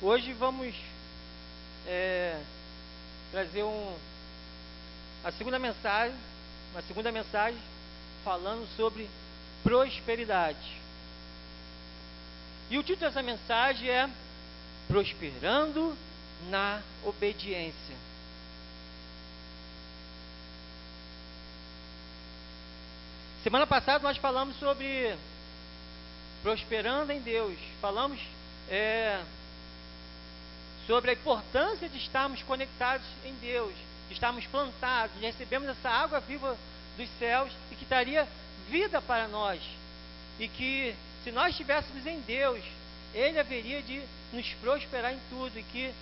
Hoje vamos trazer uma segunda mensagem falando sobre prosperidade. E o título dessa mensagem é Prosperando na Obediência. Semana passada nós falamos sobre prosperando em Deus. Falamos sobre a importância de estarmos conectados em Deus, de estarmos plantados, de recebermos essa água viva dos céus e que traria vida para nós. E que se nós estivéssemos em Deus, Ele haveria de nos prosperar em tudo. E que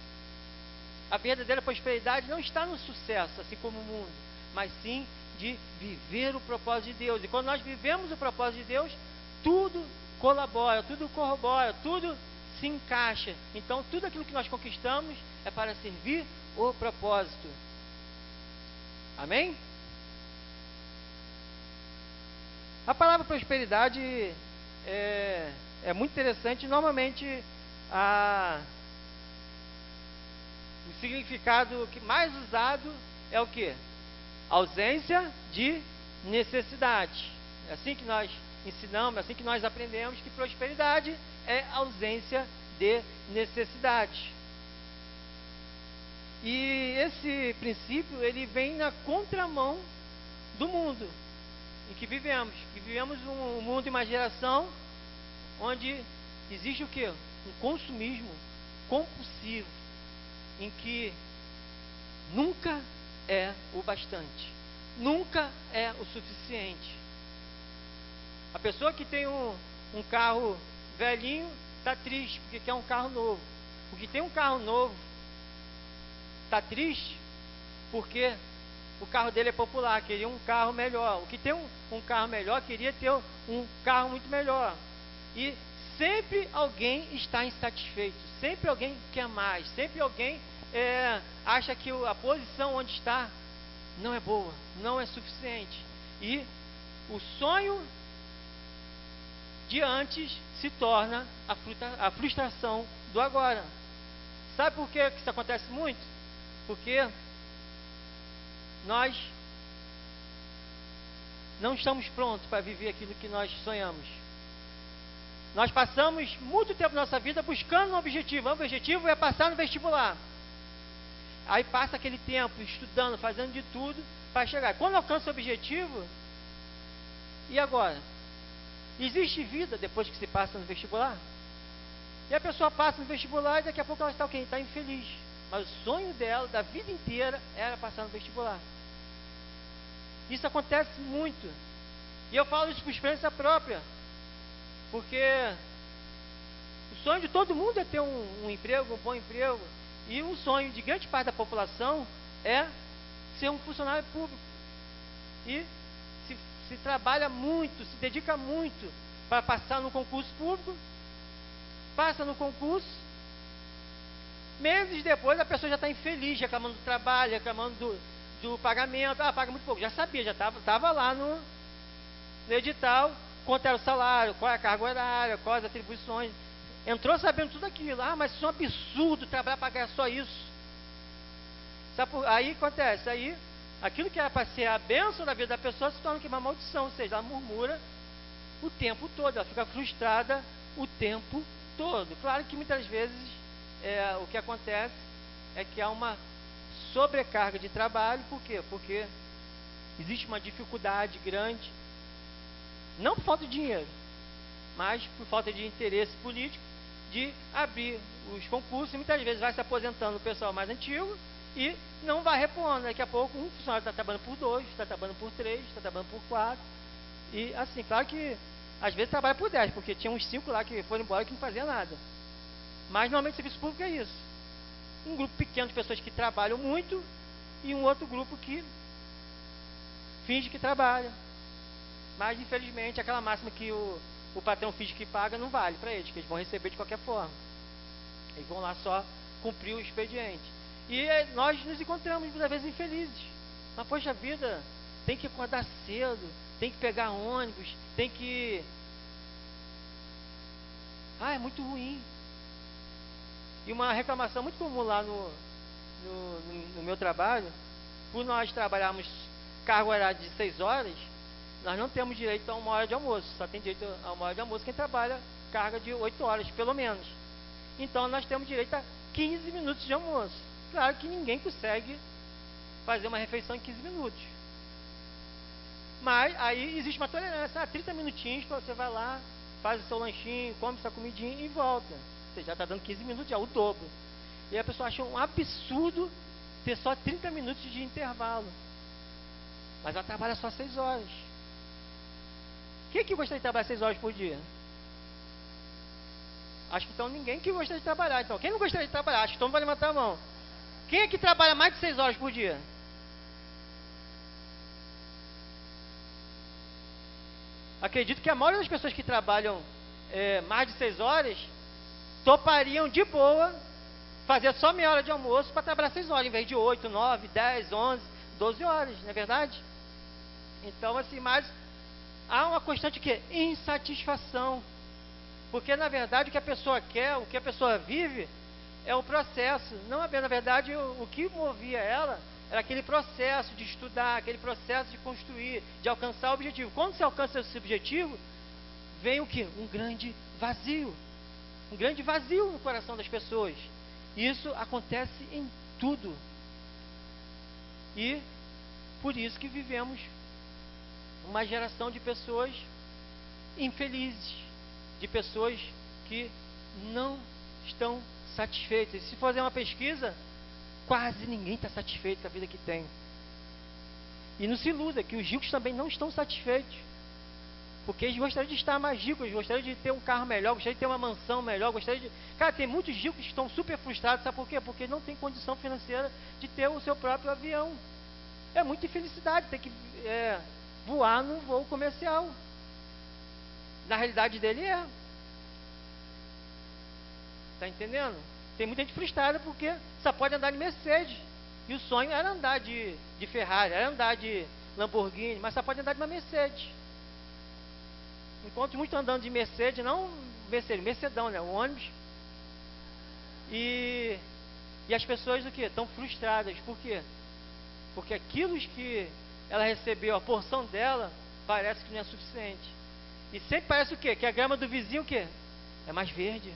a verdadeira prosperidade não está no sucesso, assim como o mundo, mas sim de viver o propósito de Deus. E quando nós vivemos o propósito de Deus, tudo colabora, tudo corrobora, tudo se encaixa. Então tudo aquilo que nós conquistamos é para servir o propósito. Amém? A palavra prosperidade é muito interessante. Normalmente o significado que mais usado é o que? Ausência de necessidade. É assim que nós ensinamos, é assim que nós aprendemos que prosperidade é ausência de necessidade. E esse princípio, ele vem na contramão do mundo em que vivemos. Que vivemos um mundo e uma geração onde existe o quê? Um consumismo compulsivo, em que nunca é o bastante, nunca é o suficiente. A pessoa que tem um carro velhinho está triste porque quer um carro novo. O que tem um carro novo está triste porque o carro dele é popular, queria um carro melhor. O que tem um carro melhor queria ter um carro muito melhor. E sempre alguém está insatisfeito, sempre alguém quer mais, sempre alguém acha que a posição onde está não é boa, não é suficiente. E o sonho de antes se torna a frustração do agora. Sabe por que isso acontece muito? Porque nós não estamos prontos para viver aquilo que nós sonhamos. Nós passamos muito tempo na nossa vida buscando um objetivo. O objetivo é passar no vestibular. Aí passa aquele tempo estudando, fazendo de tudo para chegar. Quando alcança o objetivo, e agora? Existe vida depois que se passa no vestibular? E a pessoa passa no vestibular e daqui a pouco ela está o quê? Está infeliz. Mas o sonho dela, da vida inteira, era passar no vestibular. Isso acontece muito. E eu falo isso por experiência própria. Porque o sonho de todo mundo é ter um emprego, um bom emprego. E o sonho de grande parte da população é ser um funcionário público. E se trabalha muito, se dedica muito para passar no concurso público, passa no concurso, meses depois a pessoa já está infeliz, reclamando do trabalho, reclamando do pagamento. Paga muito pouco, já sabia, já estava lá no edital, quanto era o salário, qual é a carga horária, quais as atribuições. Entrou sabendo tudo aquilo. Mas isso é um absurdo trabalhar para ganhar só isso. Aí acontece, aí aquilo que era para ser a bênção da vida da pessoa se torna uma maldição, ou seja, ela murmura o tempo todo, ela fica frustrada o tempo todo. Claro que muitas vezes o que acontece é que há uma sobrecarga de trabalho. Por quê? Porque existe uma dificuldade grande, não por falta de dinheiro, mas por falta de interesse político, de abrir os concursos. E muitas vezes vai se aposentando o pessoal mais antigo e não vai repondo. Daqui a pouco um funcionário está trabalhando por 2, está trabalhando por 3, está trabalhando por 4. E assim, claro que às vezes trabalha por 10, porque tinha uns 5 lá que foram embora que não fazia nada. Mas normalmente o serviço público é isso. Um grupo pequeno de pessoas que trabalham muito e um outro grupo que finge que trabalha. Mas infelizmente aquela máxima que o patrão finge que paga não vale para eles, que eles vão receber de qualquer forma. Eles vão lá só cumprir o expediente. E nós nos encontramos muitas vezes infelizes. Mas poxa vida, tem que acordar cedo, tem que pegar ônibus, tem que... é muito ruim. E uma reclamação muito comum lá no meu trabalho, por nós trabalharmos carga horária de 6 horas, nós não temos direito a 1 hora de almoço, só tem direito a 1 hora de almoço quem trabalha carga de 8 horas, pelo menos. Então nós temos direito a 15 minutos de almoço. Claro que ninguém consegue fazer uma refeição em 15 minutos. Mas aí existe uma tolerância, 30 minutinhos, você vai lá, faz o seu lanchinho, come sua comidinha e volta. Você já está dando 15 minutos, já o dobro. E a pessoa acha um absurdo ter só 30 minutos de intervalo. Mas ela trabalha só 6 horas. Quem é que gostaria de trabalhar 6 horas por dia? Acho que então ninguém que gostaria de trabalhar. Então, quem não gostaria de trabalhar? Acho que todo mundo vai levantar a mão. Quem é que trabalha mais de 6 horas por dia? Acredito que a maioria das pessoas que trabalham mais de 6 horas topariam de boa fazer só meia hora de almoço para trabalhar 6 horas, em vez de 8, 9, 10, 11, 12 horas, não é verdade? Então, assim, mas há uma constante que insatisfação. Porque, na verdade, o que a pessoa quer, o que a pessoa vive, é o processo. Não, na verdade, o que movia ela era aquele processo de estudar, aquele processo de construir, de alcançar o objetivo. Quando se alcança esse objetivo, vem o quê? Um grande vazio. Um grande vazio no coração das pessoas. Isso acontece em tudo. E por isso que vivemos uma geração de pessoas infelizes, de pessoas que não estão satisfeitas. E se fazer uma pesquisa, quase ninguém está satisfeito com a vida que tem. E não se iluda que os ricos também não estão satisfeitos, porque eles gostariam de estar mais ricos, eles gostariam de ter um carro melhor, gostariam de ter uma mansão melhor, gostariam de... Cara, tem muitos ricos que estão super frustrados, sabe por quê? Porque não tem condição financeira de ter o seu próprio avião. É muita infelicidade ter que voar num voo comercial. Na realidade dele Tá entendendo? Tem muita gente frustrada porque só pode andar de Mercedes. E o sonho era andar de Ferrari, era andar de Lamborghini, mas só pode andar de uma Mercedes. Enquanto muitos andando de Mercedes, não Mercedes, Mercedão, né? O ônibus. E as pessoas o quê? Estão frustradas. Por quê? Porque aquilo que ela recebeu, a porção dela, parece que não é suficiente. E sempre parece o quê? Que a grama do vizinho o quê? É mais verde.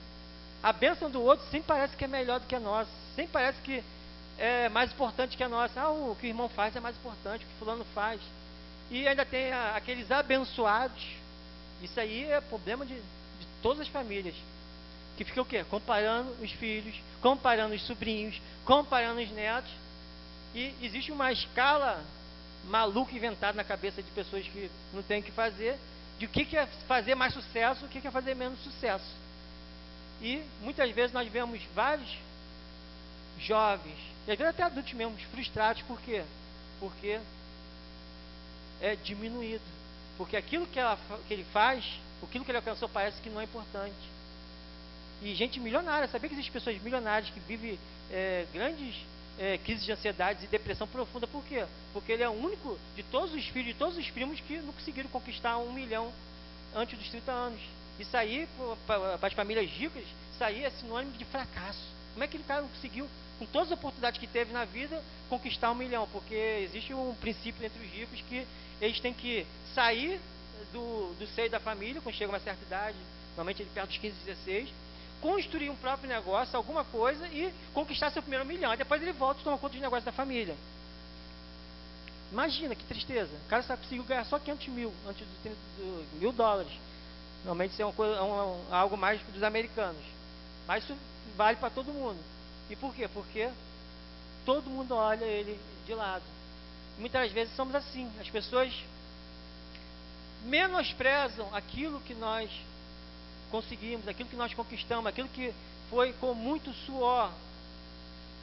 A bênção do outro sempre parece que é melhor do que a nossa. Sempre parece que é mais importante que a nossa. O que o irmão faz é mais importante, o que fulano faz. E ainda tem aqueles abençoados. Isso aí é problema de todas as famílias. Que ficam o quê? Comparando os filhos, comparando os sobrinhos, comparando os netos. E existe uma escala maluca inventada na cabeça de pessoas que não tem o que fazer, de o que é fazer mais sucesso, o que é fazer menos sucesso. E muitas vezes nós vemos vários jovens, e às vezes até adultos mesmo, frustrados. Por quê? Porque é diminuído. Porque aquilo que ele faz, aquilo que ele alcançou, parece que não é importante. E gente milionária, sabia que existem pessoas milionárias que vivem grandes crises de ansiedade e depressão profunda? Por quê? Porque ele é o único de todos os filhos, de todos os primos que não conseguiram conquistar 1 milhão antes dos 30 anos. Isso aí, para as famílias ricas, isso aí é sinônimo de fracasso. Como é que aquele cara não conseguiu, com todas as oportunidades que teve na vida, conquistar 1 milhão? Porque existe um princípio entre os ricos que eles têm que sair do seio da família, quando chega a uma certa idade, normalmente ele perto dos 15, 16, construir um próprio negócio, alguma coisa, e conquistar seu primeiro 1 milhão. E depois ele volta e toma conta dos negócios da família. Imagina que tristeza. O cara só conseguiu ganhar só 500 mil antes dos $1.000. Normalmente isso é algo mais dos americanos. Mas isso vale para todo mundo. E por quê? Porque todo mundo olha ele de lado. Muitas vezes somos assim. As pessoas menosprezam aquilo que nós conseguimos, aquilo que nós conquistamos, aquilo que foi com muito suor.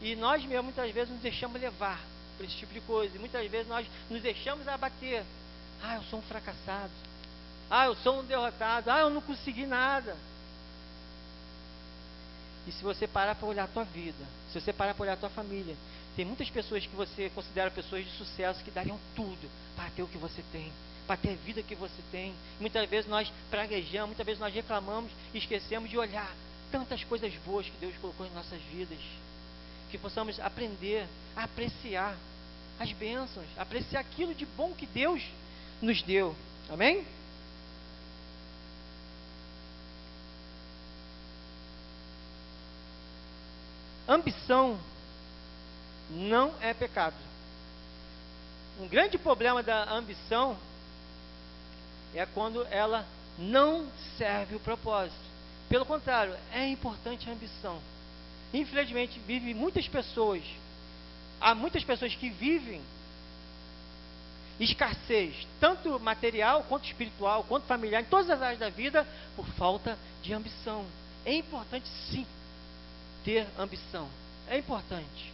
E nós mesmos muitas vezes nos deixamos levar por esse tipo de coisa. E muitas vezes nós nos deixamos abater. Eu sou um fracassado. Eu sou um derrotado. Eu não consegui nada. E se você parar para olhar a tua vida, se você parar para olhar a tua família, Tem muitas pessoas que você considera pessoas de sucesso que dariam tudo para ter o que você tem, para ter a vida que você tem. Muitas vezes nós praguejamos, muitas vezes nós reclamamos e esquecemos de olhar tantas coisas boas que Deus colocou em nossas vidas. Que possamos aprender a apreciar as bênçãos, apreciar aquilo de bom que Deus nos deu. Amém? Ambição não é pecado. Um grande problema da ambição é quando ela não serve o propósito. Pelo contrário, é importante a ambição. Infelizmente, há muitas pessoas que vivem escassez, tanto material, quanto espiritual, quanto familiar, em todas as áreas da vida, por falta de ambição. É importante sim ter ambição, é importante.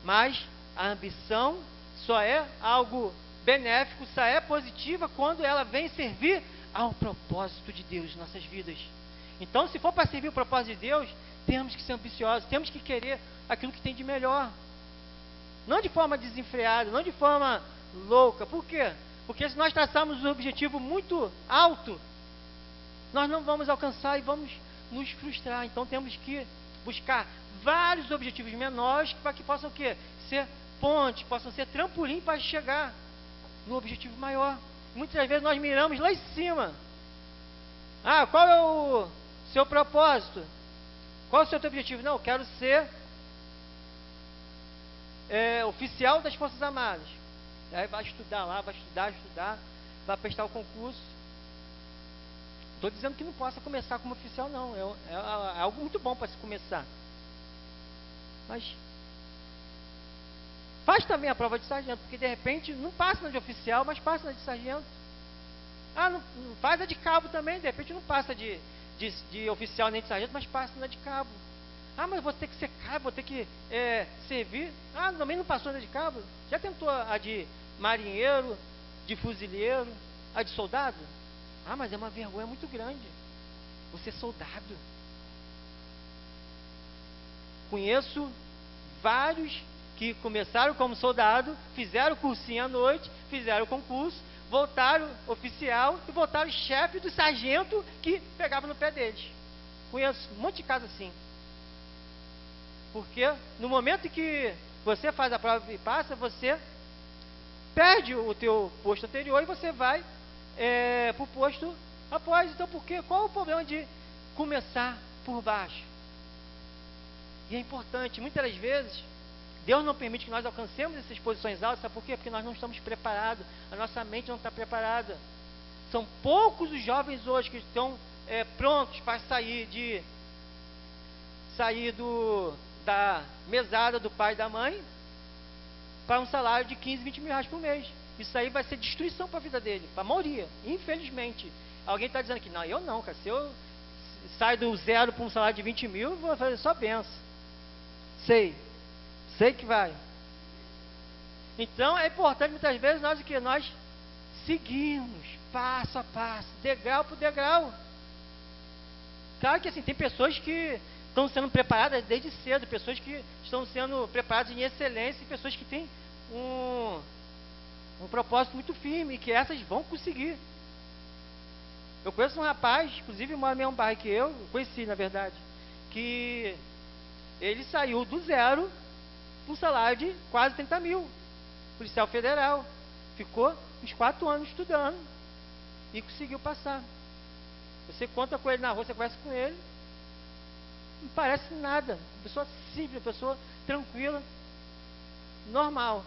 Mas a ambição só é algo benéfico, só é positiva quando ela vem servir ao propósito de Deus em nossas vidas. Então, se for para servir o propósito de Deus, temos que ser ambiciosos, temos que querer aquilo que tem de melhor. Não de forma desenfreada, não de forma louca. Por quê? Porque se nós traçarmos um objetivo muito alto, nós não vamos alcançar e vamos nos frustrar. Então temos que buscar vários objetivos menores para que possam o quê? Ser pontes, possam ser trampolim para chegar no objetivo maior. Muitas vezes nós miramos lá em cima. Ah, qual é o seu propósito? Qual é o seu objetivo? Não, eu quero ser oficial das Forças Armadas. Aí vai estudar lá, vai estudar, vai prestar o concurso. Estou dizendo que não possa começar como oficial, não. É algo muito bom para se começar. Mas faz também a prova de sargento, porque de repente não passa na de oficial, mas passa na de sargento. Ah, não faz a de cabo também, de repente não passa de oficial nem de sargento, mas passa na de cabo. Ah, mas vou ter que ser cabo, vou ter que servir. Ah, também não passou na de cabo. Já tentou a de marinheiro, de fuzileiro, a de soldado? Ah, mas é uma vergonha muito grande você é soldado. Conheço vários que começaram como soldado, fizeram cursinho à noite, fizeram concurso, voltaram oficial e voltaram chefe do sargento que pegava no pé deles. Conheço um monte de casos assim. Porque no momento que você faz a prova e passa, você perde o teu posto anterior e você vai para o posto após. Então, qual é o problema de começar por baixo? E é importante, muitas das vezes, Deus não permite que nós alcancemos essas posições altas, sabe por quê? Porque nós não estamos preparados, a nossa mente não está preparada. São poucos os jovens hoje que estão prontos para sair da mesada do pai e da mãe para um salário de 15, 20 mil reais por mês. Isso aí vai ser destruição para a vida dele, para a maioria, infelizmente. Alguém está dizendo que não, eu não, cara, se eu saio do zero para um salário de 20 mil, eu vou fazer só benção. Sei que vai. Então é importante muitas vezes nós seguirmos passo a passo, degrau por degrau. Claro que assim, tem pessoas que estão sendo preparadas desde cedo, pessoas que estão sendo preparadas em excelência, e pessoas que têm um propósito muito firme, e que essas vão conseguir. Eu conheço um rapaz, inclusive mora no mesmo bairro que eu conheci na verdade, que ele saiu do zero com um salário de quase 30 mil, policial federal, ficou uns 4 anos estudando e conseguiu passar. Você conta com ele na rua, você conversa com ele, não parece nada, pessoa simples, pessoa tranquila, normal.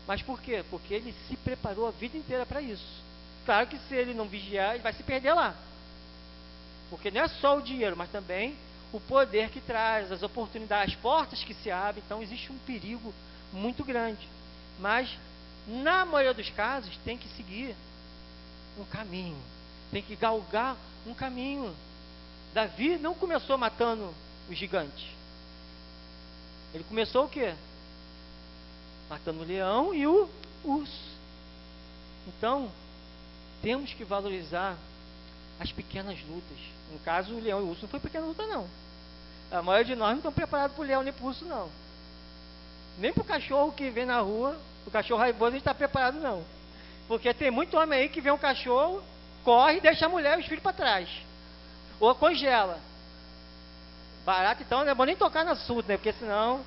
Mas por quê? Porque ele se preparou a vida inteira para isso. Claro que se ele não vigiar, ele vai se perder lá. Porque não é só o dinheiro, mas também o poder que traz, as oportunidades, as portas que se abrem. Então existe um perigo muito grande. Mas, na maioria dos casos, tem que seguir um caminho. Tem que galgar um caminho. Davi não começou matando os gigantes. Ele começou o quê? Matando o leão e o urso. Então, temos que valorizar as pequenas lutas. No caso, o leão e o urso não foi pequena luta, não. A maioria de nós não estão preparados para o leão nem para o urso, não. Nem para o cachorro que vem na rua, o cachorro raivoso, a gente está preparado, não. Porque tem muito homem aí que vê um cachorro, corre e deixa a mulher e os filhos para trás. Ou congela. Barata, então, não é bom nem tocar no assunto, né? Porque senão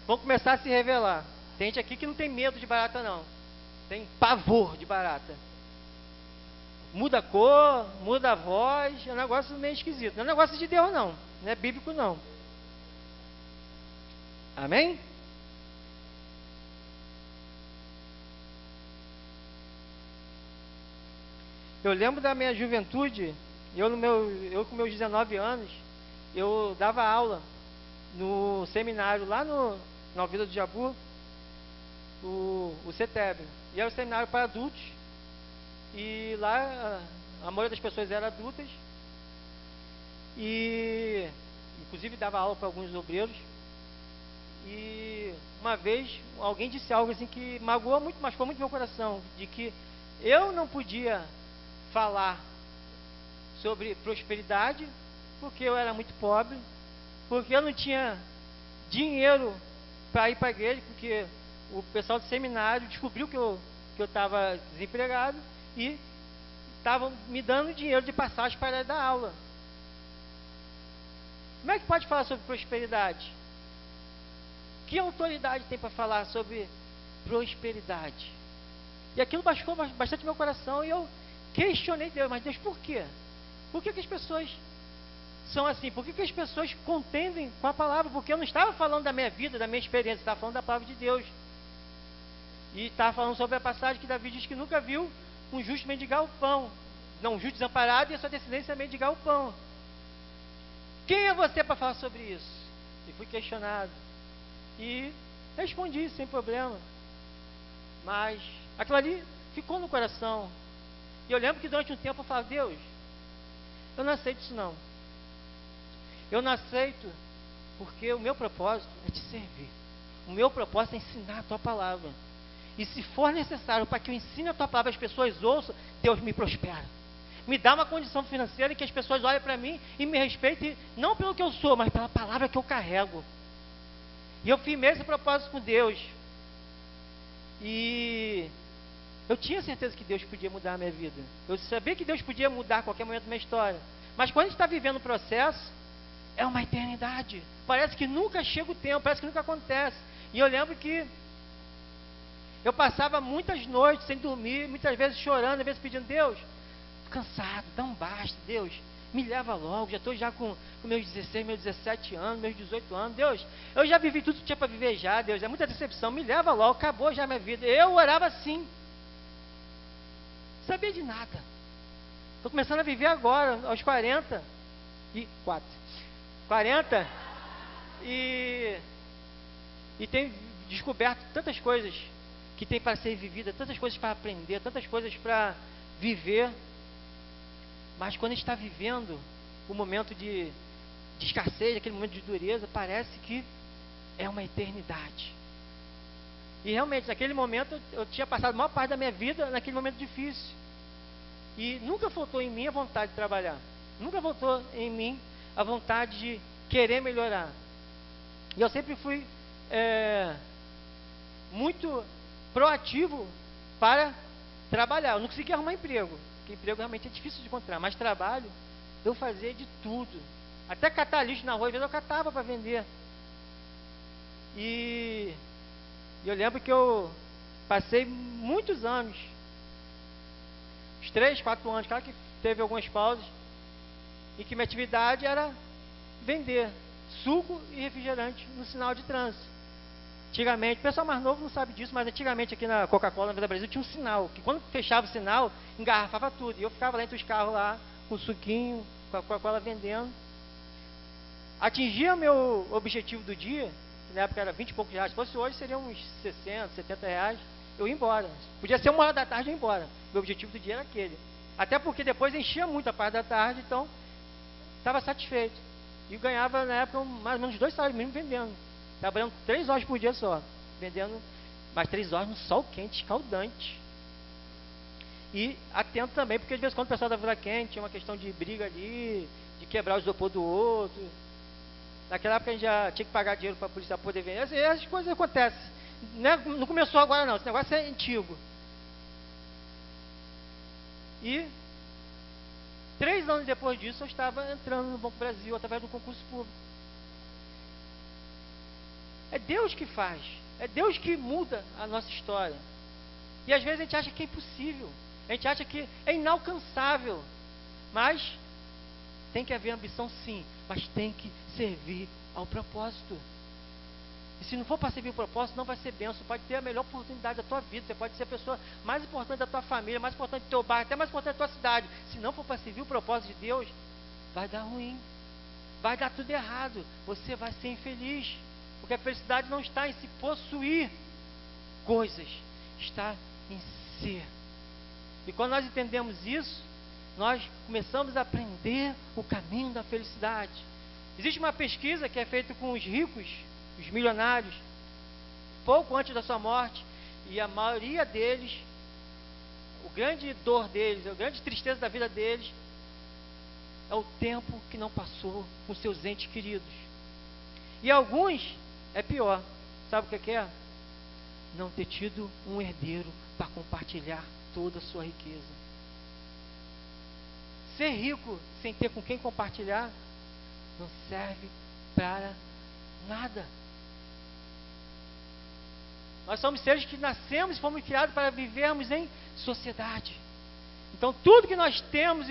vão começar a se revelar. Tem gente aqui que não tem medo de barata, não. Tem pavor de barata. Muda a cor, muda a voz, é um negócio meio esquisito. Não é um negócio de Deus, não. Não é bíblico, não. Amém? Eu lembro da minha juventude, eu com meus 19 anos, eu dava aula no seminário lá na Alvida do Jabu, o CETEB. E era um seminário para adultos. E lá a maioria das pessoas eram adultas. E inclusive dava aula para alguns obreiros. E uma vez alguém disse algo assim que magoou muito, machucou muito meu coração, de que eu não podia falar sobre prosperidade porque eu era muito pobre, porque eu não tinha dinheiro para ir para a igreja, porque o pessoal do seminário descobriu que eu estava desempregado e estavam me dando dinheiro de passagem para dar aula. Como é que pode falar sobre prosperidade? Que autoridade tem para falar sobre prosperidade? E aquilo machucou bastante meu coração e eu questionei Deus, mas Deus, por quê? Por que as pessoas são assim? Por que as pessoas contendem com a palavra? Porque eu não estava falando da minha vida, da minha experiência, estava falando da palavra de Deus. E estava falando sobre a passagem que Davi diz que nunca viu um justo mendigar o pão. Não, um justo desamparado e a sua descendência mendigar o pão. Quem é você para falar sobre isso? E fui questionado. E respondi sem problema. Mas aquilo ali ficou no coração. E eu lembro que durante um tempo eu falava, Deus, eu não aceito isso não. Eu não aceito porque o meu propósito é te servir. O meu propósito é ensinar a tua palavra. E se for necessário para que eu ensine a tua palavra as pessoas ouçam, Deus me prospera. Me dá uma condição financeira em que as pessoas olhem para mim e me respeitem, não pelo que eu sou, mas pela palavra que eu carrego. E eu firmei esse propósito com Deus. E eu tinha certeza que Deus podia mudar a minha vida. Eu sabia que Deus podia mudar a qualquer momento da minha história. Mas quando a gente está vivendo o processo, é uma eternidade. Parece que nunca chega o tempo, parece que nunca acontece. E eu lembro que eu passava muitas noites sem dormir, muitas vezes chorando, às vezes pedindo, Deus, tô cansado, dá um basta, Deus, me leva logo, já estou com meus 16, meus 17 anos, meus 18 anos, Deus, eu já vivi tudo que tinha para viver já, Deus, é muita decepção, me leva logo, acabou já a minha vida. Eu orava assim, não sabia de nada. Estou começando a viver agora, aos 40 e tenho descoberto tantas coisas que tem para ser vivida, tantas coisas para aprender, tantas coisas para viver. Mas quando a gente está vivendo o momento de escassez, aquele momento de dureza, parece que é uma eternidade. E realmente, naquele momento, eu tinha passado a maior parte da minha vida naquele momento difícil. E nunca faltou em mim a vontade de trabalhar. Nunca faltou em mim a vontade de querer melhorar. E eu sempre fui muito proativo para trabalhar. Eu não conseguia arrumar emprego, porque emprego realmente é difícil de encontrar, mas trabalho eu fazia de tudo. Até catar lixo na rua, às vezes eu catava para vender. E eu lembro que eu passei muitos anos, uns 3, 4 anos, claro que teve algumas pausas, em que minha atividade era vender suco e refrigerante no sinal de trânsito. Antigamente, o pessoal mais novo não sabe disso, mas antigamente aqui na Coca-Cola, na Vida Brasil, tinha um sinal, que quando fechava o sinal, engarrafava tudo. E eu ficava lá entre os carros lá, com o suquinho, com a Coca-Cola vendendo. Atingia o meu objetivo do dia, que na época era 20 e poucos reais. Se fosse hoje, seria uns 60, 70 reais. Eu ia embora. Podia ser 1 hora da tarde, eu ia embora. Meu objetivo do dia era aquele. Até porque depois enchia muito a parte da tarde, então estava satisfeito. E ganhava, na época, mais ou menos 2 salários mínimos vendendo. Trabalhando 3 horas por dia só, vendendo mais 3 horas no sol quente, escaldante. E atento também, porque às vezes quando o pessoal da Vila Quente tinha uma questão de briga ali, de quebrar o isopor do outro. Naquela época a gente já tinha que pagar dinheiro para a polícia poder vender. Essas coisas acontecem. Não começou agora não, esse negócio é antigo. E 3 anos depois disso eu estava entrando no Banco Brasil através do concurso público. É Deus que faz. É Deus que muda a nossa história. E às vezes a gente acha que é impossível. A gente acha que é inalcançável. Mas tem que haver ambição sim. Mas tem que servir ao propósito. E se não for para servir o propósito, não vai ser bênção. Pode ter a melhor oportunidade da tua vida. Você pode ser a pessoa mais importante da tua família, mais importante do teu bairro, até mais importante da tua cidade. Se não for para servir o propósito de Deus, vai dar ruim. Vai dar tudo errado. Você vai ser infeliz. Porque a felicidade não está em se possuir coisas. Está em ser. E quando nós entendemos isso, nós começamos a aprender o caminho da felicidade. Existe uma pesquisa que é feita com os ricos, os milionários, pouco antes da sua morte, e a maioria deles, o grande dor deles, a grande tristeza da vida deles, é o tempo que não passou com seus entes queridos. E alguns, é pior, sabe o que é? Não ter tido um herdeiro para compartilhar toda a sua riqueza. Ser rico sem ter com quem compartilhar não serve para nada. Nós somos seres que nascemos e fomos criados para vivermos em sociedade. Então tudo que nós temos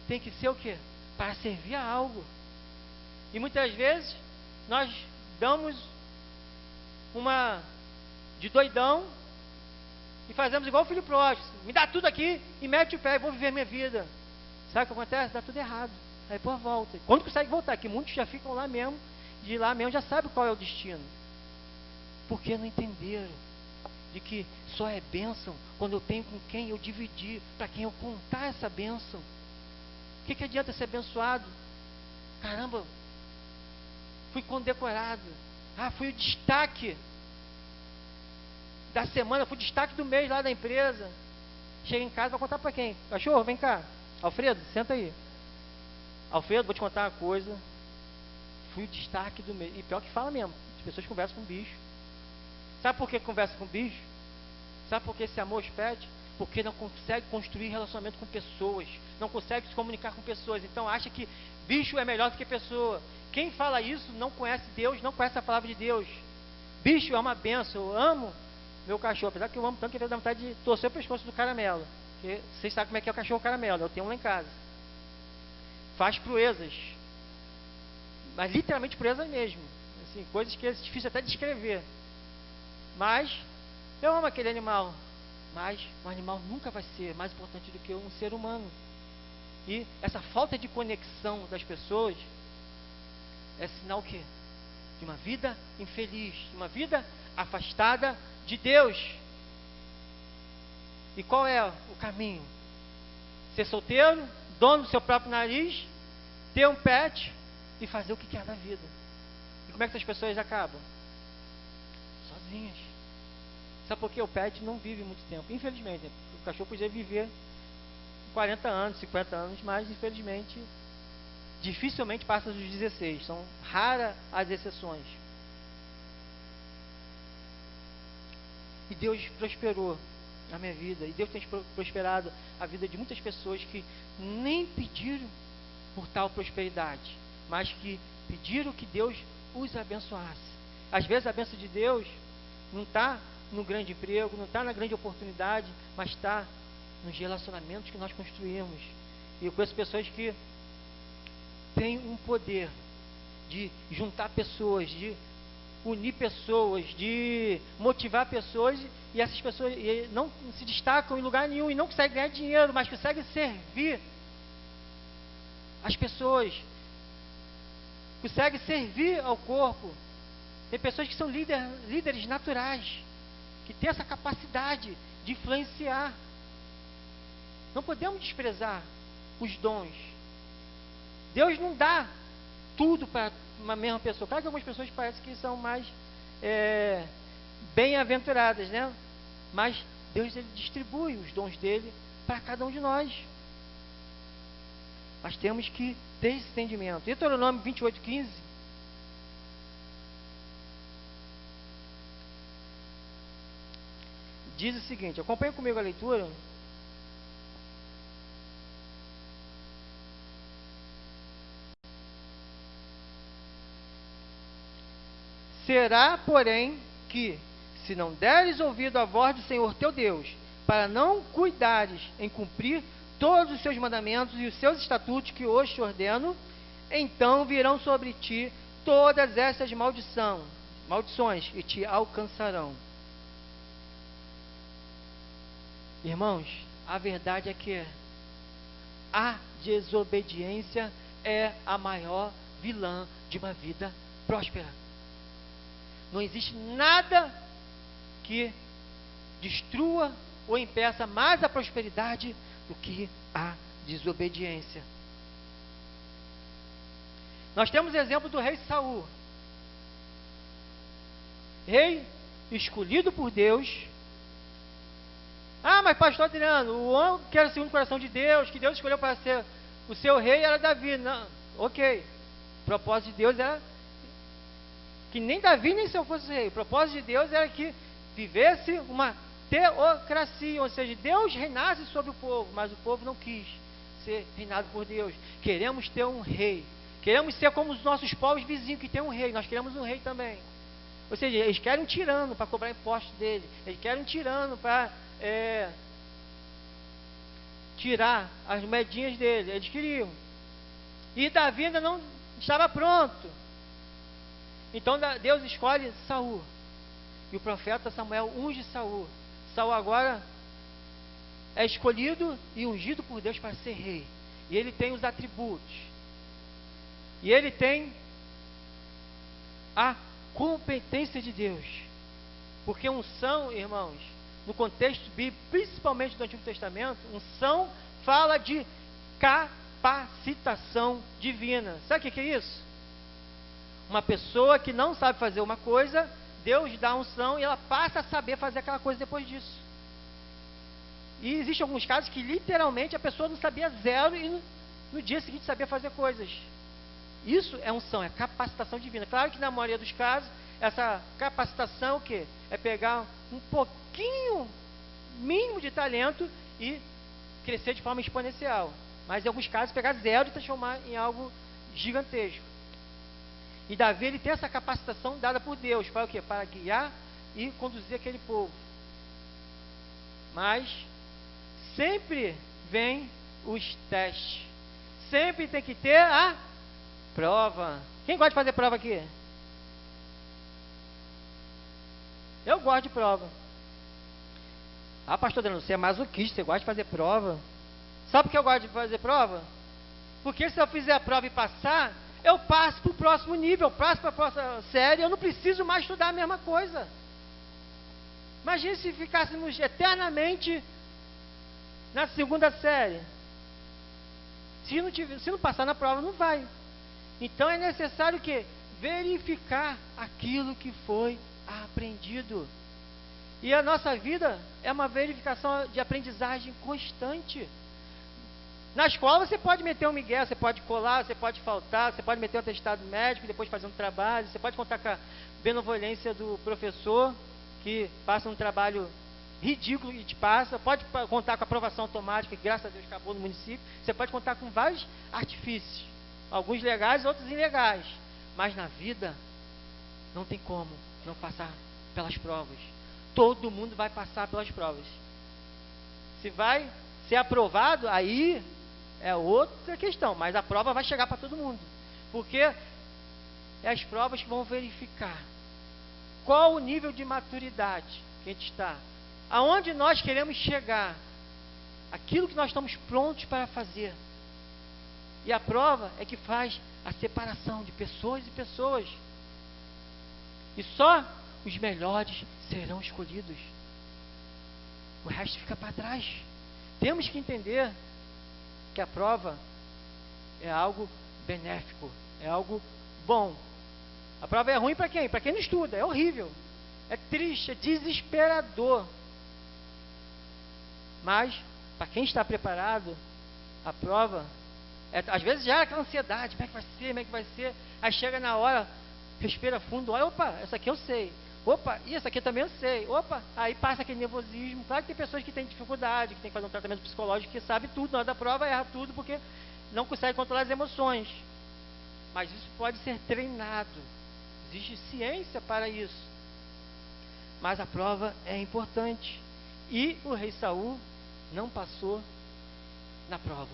tem que ser o quê? Para servir a algo. E muitas vezes nós damos uma de doidão e fazemos igual o filho pródigo. Me dá tudo aqui e mete o pé e vou viver minha vida. Sabe o que acontece? Dá tudo errado. Aí por volta. Quando consegue voltar, que muitos já ficam lá mesmo, de lá mesmo já sabem qual é o destino. Porque não entenderam de que só é bênção quando eu tenho com quem eu dividir, para quem eu contar essa bênção. O que adianta ser abençoado? Caramba, fui condecorado. Fui o destaque da semana, fui o destaque do mês lá da empresa. Chega em casa, vai contar para quem? Cachorro, vem cá. Alfredo, senta aí. Alfredo, vou te contar uma coisa. Fui o destaque do mês. E pior que fala mesmo. As pessoas conversam com bicho. Sabe por que conversa com bicho? Sabe por que esse amor os pede? Porque não consegue construir relacionamento com pessoas. Não consegue se comunicar com pessoas. Então acha que bicho é melhor do que pessoa. Quem fala isso não conhece Deus, não conhece a palavra de Deus. Bicho é uma benção. Eu amo meu cachorro. Apesar que eu amo tanto que eu tenho vontade de torcer o pescoço do caramelo. Porque vocês sabem como é que é o cachorro caramelo. Eu tenho um lá em casa. Faz proezas. Mas literalmente proezas mesmo. Assim, coisas que é difícil até de descrever. Mas eu amo aquele animal. Mas um animal nunca vai ser mais importante do que um ser humano. E essa falta de conexão das pessoas é sinal o quê? De uma vida infeliz, de uma vida afastada de Deus. E qual é o caminho? Ser solteiro, dono do seu próprio nariz, ter um pet e fazer o que quer da vida. E como é que essas pessoas acabam? Sozinhas. Sabe por quê? O pet não vive muito tempo. Infelizmente, o cachorro podia viver 40 anos, 50 anos, mas infelizmente dificilmente passa dos 16. São raras as exceções. E Deus prosperou na minha vida. E Deus tem prosperado a vida de muitas pessoas que nem pediram por tal prosperidade, mas que pediram que Deus os abençoasse. Às vezes a bênção de Deus não está no grande emprego, não está na grande oportunidade, mas está nos relacionamentos que nós construímos. E eu conheço pessoas que têm um poder de juntar pessoas, de unir pessoas, de motivar pessoas, e essas pessoas não se destacam em lugar nenhum e não conseguem ganhar dinheiro, mas conseguem servir as pessoas, conseguem servir ao corpo. Tem pessoas que são líderes naturais, que têm essa capacidade de influenciar. Não podemos desprezar os dons. Deus não dá tudo para uma mesma pessoa. Claro que algumas pessoas parecem que são mais bem-aventuradas, né? Mas Deus, ele distribui os dons dele para cada um de nós. Mas temos que ter esse entendimento. Deuteronômio 28:15 diz o seguinte, acompanhe comigo a leitura. Será, porém, que, se não deres ouvido à voz do Senhor teu Deus, para não cuidares em cumprir todos os seus mandamentos e os seus estatutos que hoje te ordeno, então virão sobre ti todas essas maldições e te alcançarão. Irmãos, a verdade é que a desobediência é a maior vilã de uma vida próspera. Não existe nada que destrua ou impeça mais a prosperidade do que a desobediência. Nós temos o exemplo do rei Saul. Rei escolhido por Deus. Ah, mas pastor Adriano, o homem que era segundo o coração de Deus, que Deus escolheu para ser o seu rei, era Davi. Não, ok. O propósito de Deus era que nem Davi nem Saul fosse rei. O propósito de Deus era que vivesse uma teocracia, ou seja, Deus reinasse sobre o povo, mas o povo não quis ser reinado por Deus. Queremos ter um rei. Queremos ser como os nossos povos vizinhos que tem um rei. Nós queremos um rei também. Ou seja, eles querem um tirano para cobrar impostos dele. Eles querem um tirano para tirar as moedinhas dele. Eles queriam. E Davi ainda não estava pronto. Então Deus escolhe Saul. E o profeta Samuel unge Saul. Saul agora é escolhido e ungido por Deus para ser rei. E ele tem os atributos. E ele tem a competência de Deus. Porque unção, irmãos, no contexto bíblico, principalmente do Antigo Testamento, unção fala de capacitação divina. Sabe o que é isso? Uma pessoa que não sabe fazer uma coisa, Deus dá unção e ela passa a saber fazer aquela coisa depois disso. E existem alguns casos que literalmente a pessoa não sabia zero e no dia seguinte sabia fazer coisas. Isso é unção, é capacitação divina. Claro que na maioria dos casos, essa capacitação o quê? É pegar um pouquinho mínimo de talento e crescer de forma exponencial. Mas em alguns casos pegar zero e transformar em algo gigantesco. E Davi, ele tem essa capacitação dada por Deus, para o quê? Para guiar e conduzir aquele povo. Mas sempre vem os testes. Sempre tem que ter a prova. Quem gosta de fazer prova aqui? Eu gosto de prova. Ah, pastor Adriano, você é masoquista, você gosta de fazer prova. Sabe por que eu gosto de fazer prova? Porque se eu fizer a prova e passar, eu passo para o próximo nível, eu passo para a próxima série, eu não preciso mais estudar a mesma coisa. Imagine se ficássemos eternamente na segunda série. Se não passar na prova, não vai. Então é necessário que verificar aquilo que foi aprendido. E a nossa vida é uma verificação de aprendizagem constante. Na escola você pode meter um migué, você pode colar, você pode faltar, você pode meter um atestado médico, depois fazer um trabalho, você pode contar com a benevolência do professor, que passa um trabalho ridículo e te passa, pode contar com a aprovação automática, que graças a Deus acabou no município, você pode contar com vários artifícios, alguns legais, outros ilegais, mas na vida não tem como não passar pelas provas. Todo mundo vai passar pelas provas. Se vai ser aprovado, aí é outra questão, mas a prova vai chegar para todo mundo, porque é as provas que vão verificar qual o nível de maturidade que a gente está, aonde nós queremos chegar, aquilo que nós estamos prontos para fazer. E a prova é que faz a separação de pessoas e pessoas. E só os melhores serão escolhidos. O resto fica para trás. Temos que entender que a prova é algo benéfico, é algo bom. A prova é ruim para quem? Para quem não estuda, é horrível, é triste, é desesperador. Mas, para quem está preparado, a prova, às vezes já é aquela ansiedade, como é que vai ser, como é que vai ser, aí chega na hora, respira fundo, olha, opa, essa aqui eu sei. Opa, isso aqui também eu sei. Opa, aí passa aquele nervosismo. Claro que tem pessoas que têm dificuldade, que tem que fazer um tratamento psicológico, que sabe tudo, na hora da prova erra tudo, porque não consegue controlar as emoções. Mas isso pode ser treinado. Existe ciência para isso. Mas a prova é importante. E o rei Saul não passou na prova.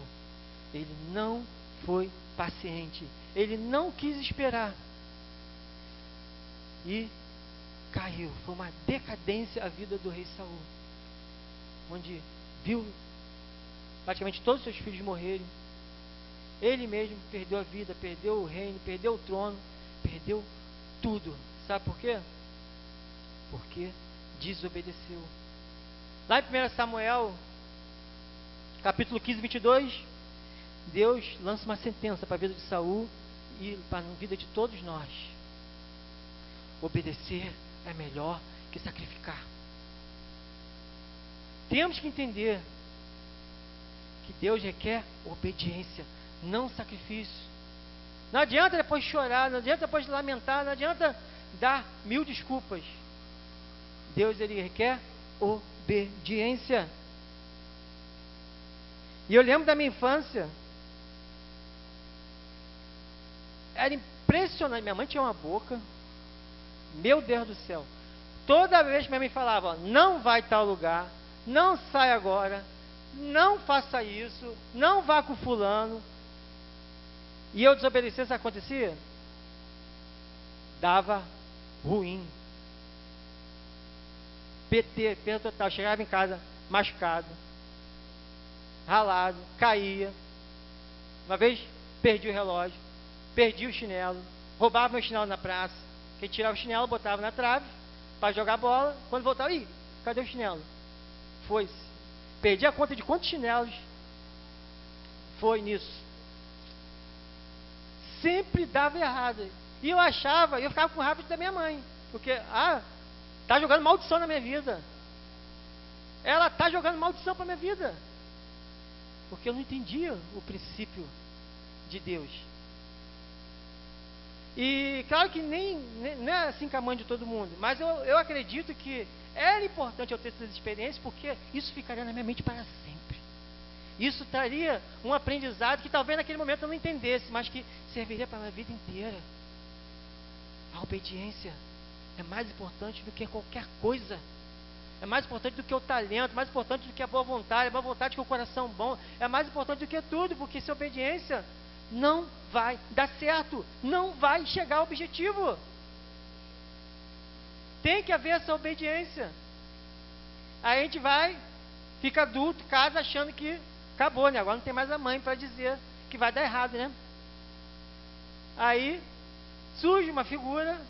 Ele não foi paciente. Ele não quis esperar. E caiu. Foi uma decadência a vida do rei Saul. Onde viu praticamente todos os seus filhos morrerem. Ele mesmo perdeu a vida, perdeu o reino, perdeu o trono, perdeu tudo. Sabe por quê? Porque desobedeceu. Lá em 1 Samuel, capítulo 15, 22, Deus lança uma sentença para a vida de Saul e para a vida de todos nós. Obedecer é melhor que sacrificar. Temos que entender que Deus requer obediência, não sacrifício. Não adianta depois chorar, não adianta depois lamentar, não adianta dar 1000 desculpas. Deus, ele requer obediência. E eu lembro da minha infância, era impressionante. Minha mãe tinha uma boca, meu Deus do céu. Toda vez que minha mãe falava, ó, não vai tal lugar, não sai agora, não faça isso, não vá com fulano, e eu desobedecesse, sabe o que acontecia? Dava ruim. PT, perda total. Chegava em casa machucado, ralado, caía. Uma vez perdi o relógio, perdi o chinelo, roubava meu chinelo na praça, que tirava o chinelo, botava na trave para jogar bola. Quando voltava, ih, cadê o chinelo? Foi-se. Perdi a conta de quantos chinelos foi nisso. Sempre dava errado. E eu achava, eu ficava com raiva da minha mãe, porque, tá jogando maldição na minha vida. Ela tá jogando maldição para minha vida. Porque eu não entendia o princípio de Deus. E claro que não é assim com a mãe de todo mundo, mas eu acredito que era importante eu ter essas experiências, porque isso ficaria na minha mente para sempre. Isso traria um aprendizado que talvez naquele momento eu não entendesse, mas que serviria para a minha vida inteira. A obediência é mais importante do que qualquer coisa. É mais importante do que o talento, mais importante do que a boa vontade que o coração bom. É mais importante do que tudo, porque sem obediência não vai dar certo, não vai chegar ao objetivo. Tem que haver essa obediência. Aí a gente vai, fica adulto, casa, achando que acabou, né? Agora não tem mais a mãe para dizer que vai dar errado, né? Aí surge uma figura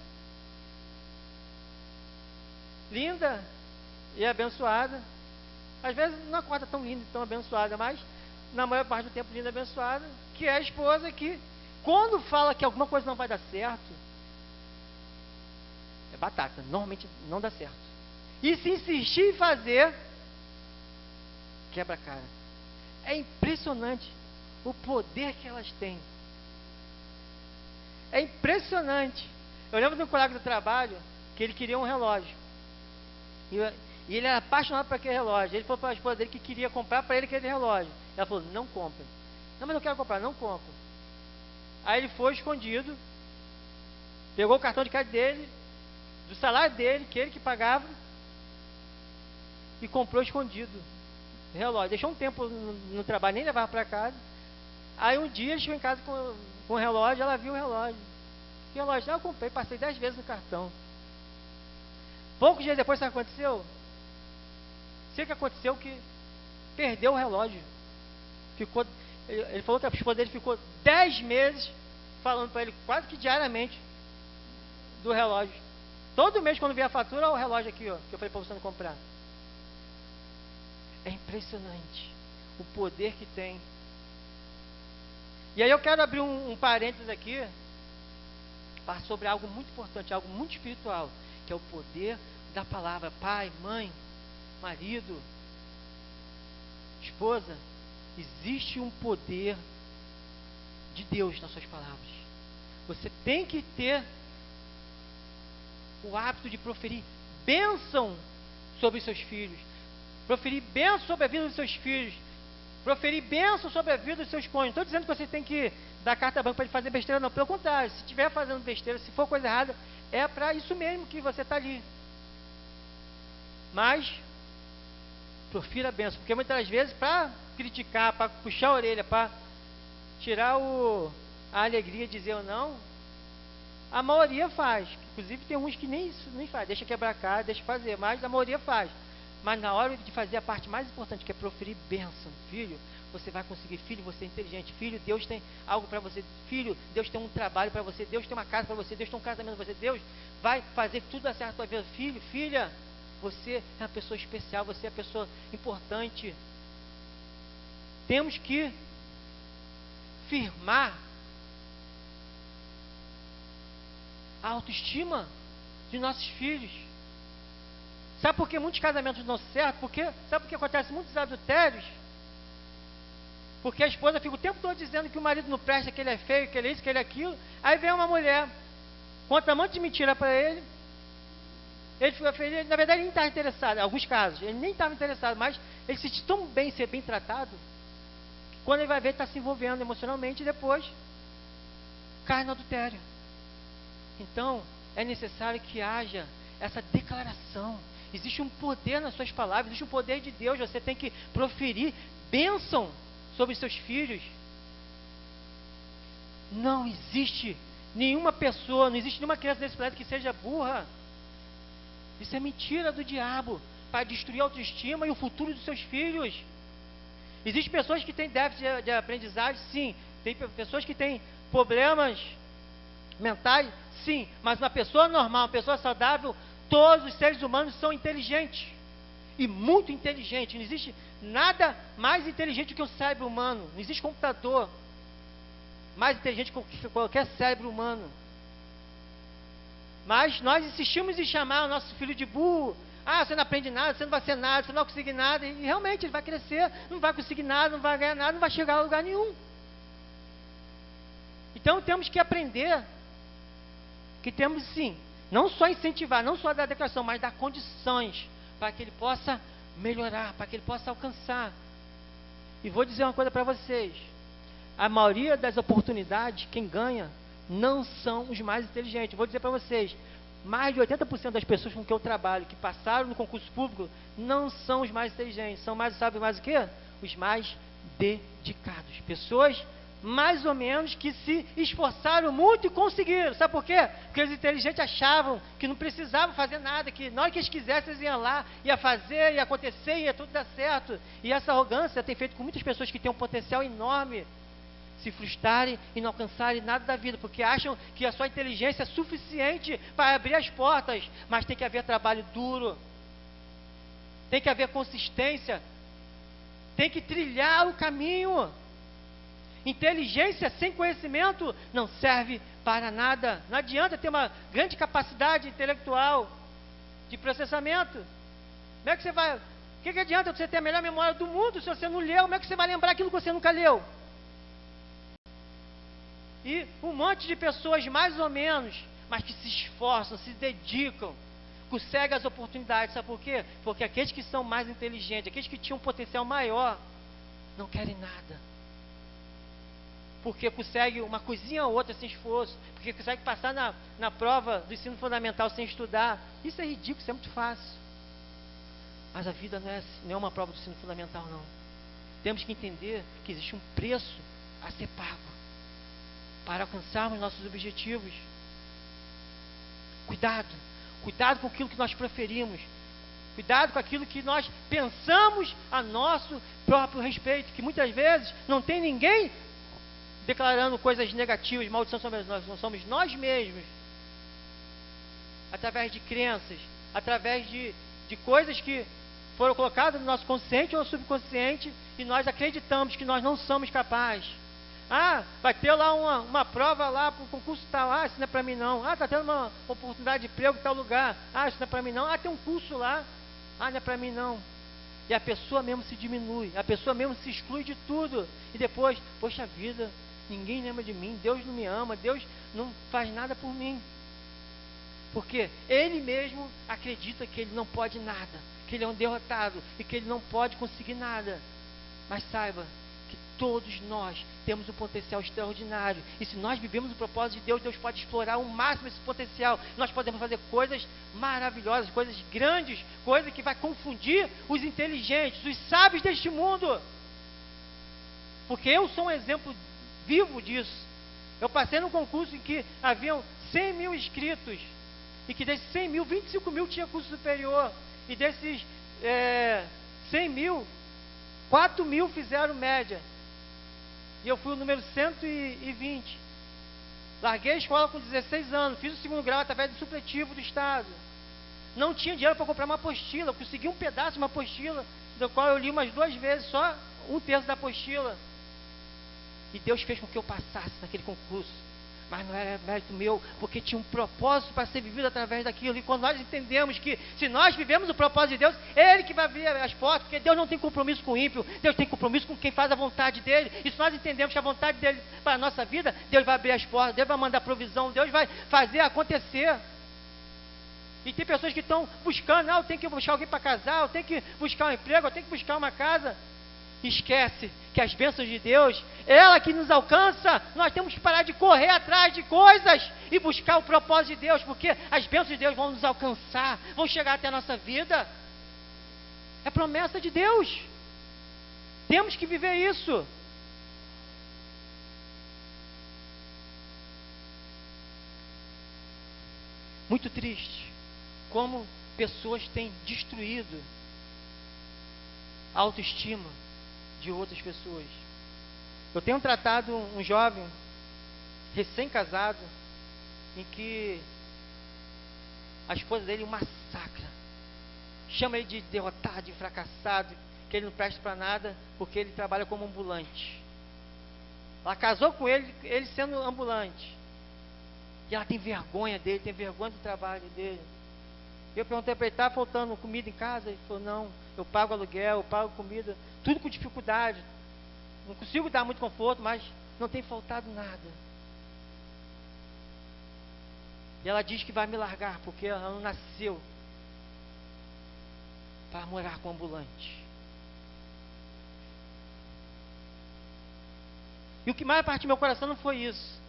linda e abençoada. Às vezes não acorda tão linda e tão abençoada, mas na maior parte do tempo linda e abençoada, que é a esposa que, quando fala que alguma coisa não vai dar certo, é batata, normalmente não dá certo. E se insistir em fazer, quebra a cara. É impressionante o poder que elas têm. É impressionante. Eu lembro de um colega do trabalho que ele queria um relógio. E ele era apaixonado por aquele relógio. Ele falou para a esposa dele que queria comprar para ele aquele relógio. Ela falou, não compra. Não, mas eu quero comprar, não compra. Aí ele foi escondido, pegou o cartão de crédito dele, do salário dele, que ele que pagava, e comprou escondido o relógio. Deixou um tempo no trabalho, nem levava para casa. Aí um dia ele chegou em casa com o relógio, ela viu o relógio. Que relógio? Eu comprei, passei 10 vezes no cartão. Poucos dias depois, sabe o que aconteceu? Sei que aconteceu que perdeu o relógio. Ele falou que a esposa dele ficou 10 meses falando para ele, quase que diariamente, do relógio. Todo mês, quando via a fatura, olha o relógio aqui, ó, que eu falei para você não comprar. É impressionante o poder que tem. E aí eu quero abrir um parênteses aqui sobre algo muito importante, algo muito espiritual, que é o poder da palavra. Pai, mãe, marido, esposa, existe um poder de Deus nas suas palavras. Você tem que ter o hábito de proferir bênção sobre os seus filhos, proferir bênção sobre a vida dos seus filhos, proferir bênção sobre a vida dos seus cônjuges. Não estou dizendo que você tem que dar carta branca para ele fazer besteira, não. Pelo contrário, se estiver fazendo besteira, se for coisa errada, é para isso mesmo que você está ali. Mas profira a bênção, porque muitas vezes para criticar, para puxar a orelha, para tirar a alegria de dizer ou não, a maioria faz. Inclusive tem uns que nem isso nem faz, deixa quebrar a cara, deixa fazer, mas a maioria faz. Mas na hora de fazer a parte mais importante, que é proferir bênção, filho, você vai conseguir. Filho, você é inteligente. Filho, Deus tem algo para você. Filho, Deus tem um trabalho para você. Deus tem uma casa para você. Deus tem um casamento para você. Deus vai fazer tudo dar certo na tua vida. Filho, filha, você é uma pessoa especial. Você é uma pessoa importante. Temos que firmar a autoestima de nossos filhos. Sabe por que muitos casamentos não dão certo? Sabe por que acontece muitos adultérios? Porque a esposa fica o tempo todo dizendo que o marido não presta, que ele é feio, que ele é isso, que ele é aquilo. Aí vem uma mulher, conta um monte de mentira para ele. Ele fica feliz. Na verdade, ele nem estava interessado. Em alguns casos, ele nem estava interessado, mas ele se sente tão bem ser bem tratado, que quando ele vai ver, está se envolvendo emocionalmente e depois cai no adultério. Então, é necessário que haja essa declaração. Existe um poder nas suas palavras, existe um poder de Deus. Você tem que proferir bênção sobre seus filhos. Não existe nenhuma pessoa, não existe nenhuma criança nesse planeta que seja burra. Isso é mentira do diabo para destruir a autoestima e o futuro dos seus filhos. Existem pessoas que têm déficit de aprendizagem, sim. Tem pessoas que têm problemas mentais, sim. Mas uma pessoa normal, uma pessoa saudável, todos os seres humanos são inteligentes. E muito inteligentes. Não existe nada mais inteligente do que o cérebro humano. Não existe computador mais inteligente que qualquer cérebro humano. Mas nós insistimos em chamar o nosso filho de burro. Ah, você não aprende nada, você não vai ser nada, você não vai conseguir nada. E realmente ele vai crescer, não vai conseguir nada, não vai ganhar nada, não vai chegar a lugar nenhum. Então temos que aprender que temos sim, não só incentivar, não só dar declaração, mas dar condições para que ele possa melhorar, para que ele possa alcançar. E vou dizer uma coisa para vocês: a maioria das oportunidades, quem ganha, não são os mais inteligentes. Vou dizer para vocês, mais de 80% das pessoas com que eu trabalho, que passaram no concurso público, não são os mais inteligentes, são mais, sabe mais o quê? Os mais dedicados. Pessoas mais ou menos que se esforçaram muito e conseguiram. Sabe por quê? Porque os inteligentes achavam que não precisavam fazer nada, que na hora que eles quisessem, eles iam lá, ia fazer, ia acontecer, ia tudo dar certo. E essa arrogância tem feito com muitas pessoas que têm um potencial enorme se frustrarem e não alcançarem nada da vida, porque acham que a sua inteligência é suficiente para abrir as portas. Mas tem que haver trabalho duro, tem que haver consistência, tem que trilhar o caminho. Inteligência sem conhecimento não serve para nada. Não adianta ter uma grande capacidade intelectual de processamento. Como é que você vai... O que adianta você ter a melhor memória do mundo se você não leu? Como é que você vai lembrar aquilo que você nunca leu? E um monte de pessoas mais ou menos, mas que se esforçam, se dedicam, conseguem as oportunidades. Sabe por quê? Porque aqueles que são mais inteligentes, aqueles que tinham um potencial maior, não querem nada. Porque consegue uma coisinha ou outra sem esforço, porque consegue passar na prova do ensino fundamental sem estudar. Isso é ridículo, isso é muito fácil. Mas a vida não é uma prova do ensino fundamental, não. Temos que entender que existe um preço a ser pago para alcançarmos nossos objetivos. Cuidado com aquilo que nós preferimos. Cuidado com aquilo que nós pensamos a nosso próprio respeito, que muitas vezes não tem ninguém declarando coisas negativas, maldição sobre nós, não somos nós mesmos, através de crenças, através de coisas que foram colocadas no nosso consciente ou subconsciente, e nós acreditamos que nós não somos capazes. Ah, vai ter lá uma prova lá para o concurso tal, ah, isso não é para mim não. Ah, está tendo uma oportunidade de emprego em tal lugar, ah, isso não é para mim não. Ah, tem um curso lá, ah, não é para mim não. E a pessoa mesmo se diminui, a pessoa mesmo se exclui de tudo, e depois, poxa vida, ninguém lembra de mim, Deus não me ama, Deus não faz nada por mim. Porque ele mesmo acredita que ele não pode nada, que ele é um derrotado e que ele não pode conseguir nada. Mas saiba que todos nós temos um potencial extraordinário. E se nós vivemos o propósito de Deus, Deus pode explorar ao máximo esse potencial. Nós podemos fazer coisas maravilhosas, coisas grandes, coisas que vai confundir os inteligentes, os sábios deste mundo. Porque eu sou um exemplo vivo disso. Eu passei num concurso em que haviam 100 mil inscritos. E que desses 100 mil, 25 mil tinha curso superior. E desses 100 mil, 4 mil fizeram média. E eu fui o número 120. Larguei a escola com 16 anos. Fiz o segundo grau através do supletivo do Estado. Não tinha dinheiro para comprar uma apostila. Eu consegui um pedaço de uma apostila, do qual eu li umas 2 vezes, só 1/3 da apostila. E Deus fez com que eu passasse naquele concurso. Mas não era mérito meu, porque tinha um propósito para ser vivido através daquilo. E quando nós entendemos que se nós vivemos o propósito de Deus, é Ele que vai abrir as portas, porque Deus não tem compromisso com o ímpio, Deus tem compromisso com quem faz a vontade dEle. E se nós entendemos que a vontade dEle para a nossa vida, Deus vai abrir as portas, Deus vai mandar provisão, Deus vai fazer acontecer. E tem pessoas que estão buscando, eu tenho que buscar alguém para casar, eu tenho que buscar um emprego, eu tenho que buscar uma casa. Esquece que as bênçãos de Deus, ela que nos alcança. Nós temos que parar de correr atrás de coisas e buscar o propósito de Deus, porque as bênçãos de Deus vão nos alcançar, vão chegar até a nossa vida. É promessa de Deus. Temos que viver isso. Muito triste como pessoas têm destruído a autoestima de outras pessoas. Eu tenho tratado um jovem recém-casado em que a esposa dele o massacra, chama ele de derrotado, de fracassado, que ele não presta para nada porque ele trabalha como ambulante. Ela casou com ele, ele sendo ambulante, e ela tem vergonha dele, tem vergonha do trabalho dele. Eu perguntei para ele, está faltando comida em casa? Ele falou, não, eu pago aluguel, eu pago comida, tudo com dificuldade. Não consigo dar muito conforto, mas não tem faltado nada. E ela diz que vai me largar, porque ela não nasceu para morar com ambulante. E o que mais partiu meu coração não foi isso.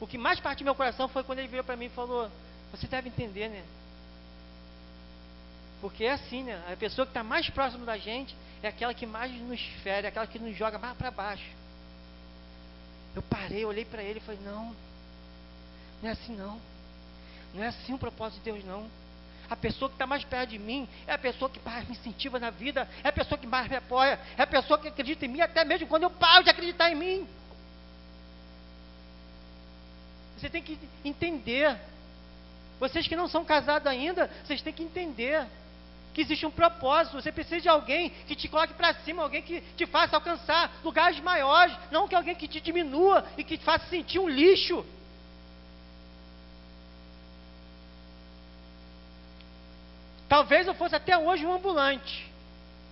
O que mais partiu meu coração foi quando ele virou para mim e falou, você deve entender, né? Porque é assim, né? A pessoa que está mais próxima da gente é aquela que mais nos fere, é aquela que nos joga mais para baixo. Eu parei, olhei para ele e falei, não é assim não. Não é assim o propósito de Deus não. A pessoa que está mais perto de mim é a pessoa que mais me incentiva na vida, é a pessoa que mais me apoia, é a pessoa que acredita em mim, até mesmo quando eu paro de acreditar em mim. Você tem que entender. Vocês que não são casados ainda, vocês têm que entender que existe um propósito. Você precisa de alguém que te coloque para cima, alguém que te faça alcançar lugares maiores, não que alguém que te diminua e que te faça sentir um lixo. Talvez eu fosse até hoje um ambulante,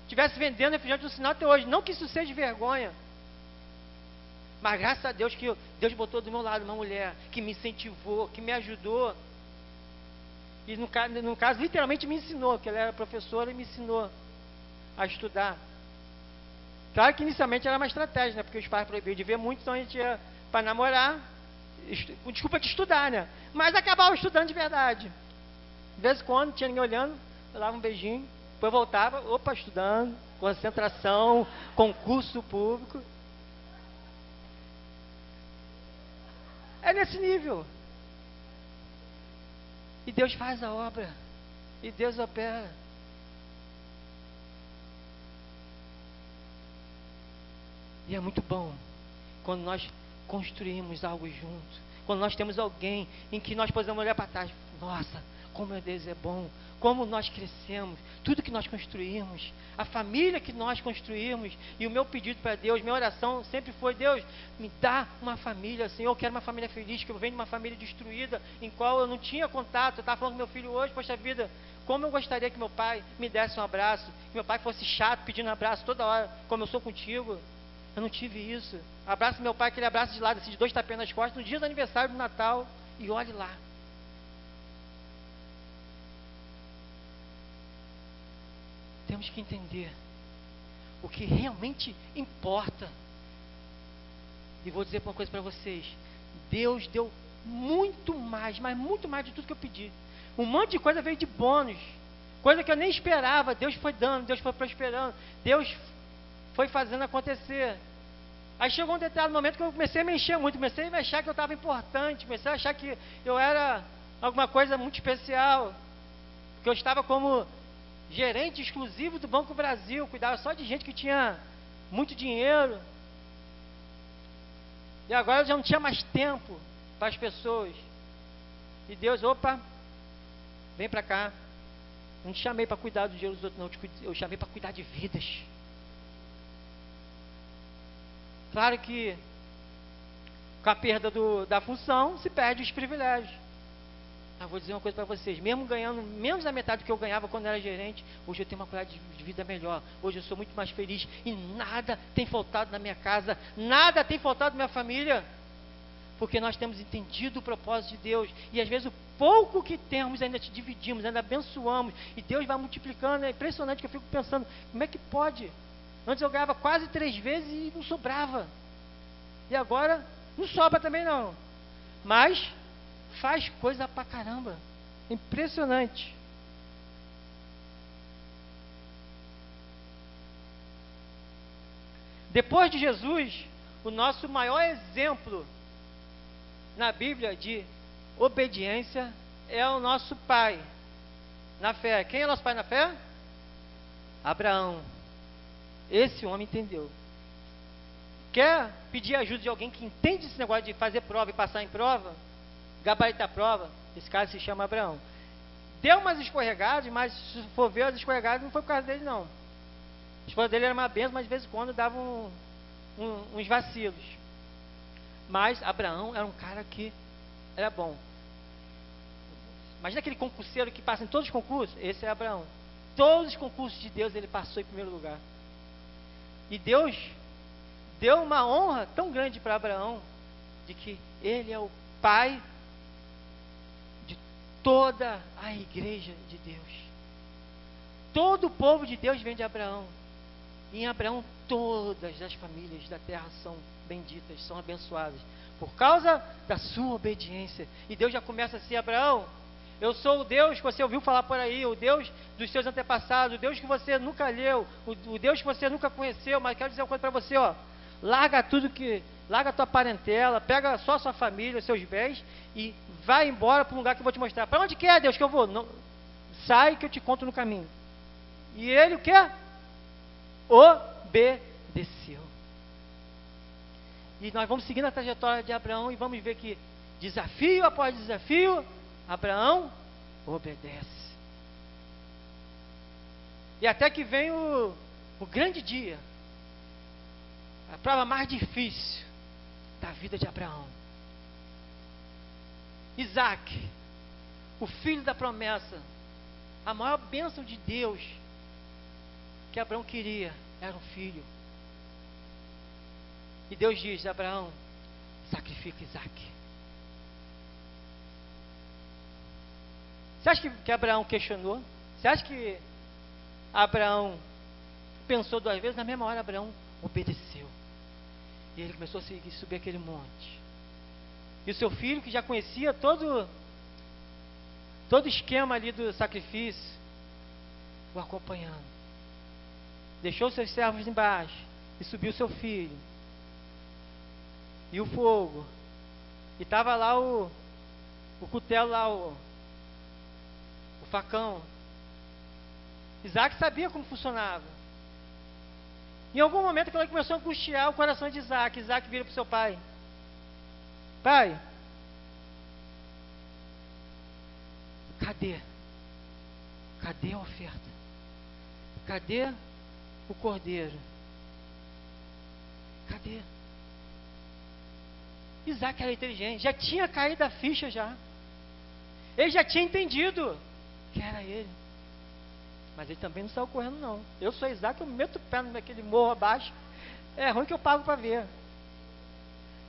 estivesse vendendo refrigerante no sinal até hoje, não que isso seja vergonha, mas graças a Deus que Deus botou do meu lado uma mulher que me incentivou, que me ajudou. E no caso, literalmente me ensinou, que ela era professora e me ensinou a estudar. Claro que inicialmente era uma estratégia, né? Porque os pais proibiam de ver muito, então a gente ia para namorar, com desculpa de estudar, né? Mas acabava estudando de verdade. De vez em quando, não tinha ninguém olhando, eu dava um beijinho, depois voltava, opa, estudando, concentração, concurso público. É nesse nível. E Deus faz a obra. E Deus opera. E é muito bom quando nós construímos algo junto. Quando nós temos alguém em que nós podemos olhar para trás. Nossa, como Deus é bom. Como nós crescemos. Tudo que nós construímos. A família que nós construímos. E o meu pedido para Deus, minha oração sempre foi, Deus, me dá uma família, Senhor, eu quero uma família feliz, que eu venho de uma família destruída, em qual eu não tinha contato. Eu estava falando com meu filho hoje, poxa vida, como eu gostaria que meu pai me desse um abraço, que meu pai fosse chato pedindo abraço toda hora, como eu sou contigo. Eu não tive isso. Abraço meu pai, aquele abraço de lado, assim, de 2 tapinhas nas costas, no dia do aniversário do Natal, e olhe lá. temos que entender o que realmente importa. E vou dizer uma coisa para vocês: Deus deu muito mais, mas muito mais de tudo que eu pedi. Um monte de coisa veio de bônus, coisa que eu nem esperava. Deus foi dando, Deus foi prosperando, Deus foi fazendo acontecer. Aí chegou um determinado momento que eu comecei a me encher muito, comecei a achar que eu estava importante, comecei a achar que eu era alguma coisa muito especial, porque eu estava como gerente exclusivo do Banco Brasil, cuidava só de gente que tinha muito dinheiro. E agora eu já não tinha mais tempo para as pessoas. E Deus, opa, vem para cá. Não te chamei para cuidar do dinheiro dos outros, não. Eu chamei para cuidar de vidas. Claro que com a perda da função se perde os privilégios. Mas vou dizer uma coisa para vocês: mesmo ganhando menos da metade do que eu ganhava quando era gerente, hoje eu tenho uma qualidade de vida melhor. Hoje eu sou muito mais feliz e nada tem faltado na minha casa, nada tem faltado na minha família, porque nós temos entendido o propósito de Deus. E às vezes o pouco que temos ainda te dividimos, ainda abençoamos, e Deus vai multiplicando. É impressionante que eu fico pensando, como é que pode? Antes eu ganhava quase 3 vezes e não sobrava, e agora não sobra também não, mas faz coisa pra caramba. Impressionante. Depois de Jesus, o nosso maior exemplo na Bíblia de obediência é o nosso pai na fé. Quem é nosso pai na fé? Abraão. Esse homem entendeu. Quer pedir ajuda de alguém que entende esse negócio de fazer prova e passar em prova? Gabaritar a prova? Esse cara se chama Abraão. Deu umas escorregadas, mas se for ver as escorregadas, não foi por causa dele não. A esposa dele era uma benção, mas de vez em quando dava uns vacilos. Mas Abraão era um cara que era bom. Imagina aquele concurseiro que passa em todos os concursos. Esse é Abraão. Todos os concursos de Deus ele passou em primeiro lugar. E Deus deu uma honra tão grande para Abraão, de que ele é o pai de toda a igreja de Deus. Todo o povo de Deus vem de Abraão. E em Abraão todas as famílias da terra são benditas, são abençoadas, por causa da sua obediência. E Deus já começa assim: Abraão, eu sou o Deus que você ouviu falar por aí, o Deus dos seus antepassados, o Deus que você nunca leu, o Deus que você nunca conheceu. Mas quero dizer uma coisa para você, ó: larga a tua parentela, pega só a sua família, os seus bens e vai embora para um lugar que eu vou te mostrar. Para onde que é, Deus, que eu vou? Não, sai que eu te conto no caminho. E ele o quê? Obedeceu. E nós vamos seguindo a trajetória de Abraão e vamos ver que desafio após desafio, Abraão obedece. E até que vem o grande dia, a prova mais difícil da vida de Abraão. Isaac, o filho da promessa, a maior bênção de Deus que Abraão queria era um filho. E Deus diz: Abraão, sacrifica Isaac. Você acha que Abraão questionou? Você acha que Abraão pensou 2 vezes? Na mesma hora Abraão obedeceu. E ele começou a subir aquele monte. E o seu filho, que já conhecia todo o esquema ali do sacrifício, o acompanhando. Deixou seus servos embaixo e subiu seu filho. E o fogo. E estava lá o cutelo lá, o facão. Isaac sabia como funcionava. Em algum momento aquilo começou a angustiar o coração de Isaac. Isaac vira para o seu pai: pai, cadê a oferta? Cadê o cordeiro? Cadê? Isaac era inteligente, já tinha caído a ficha já. Ele já tinha entendido que era ele. Mas ele também não saiu correndo não. Eu sou Isaac, eu meto o pé naquele morro abaixo. É ruim que eu pago para ver.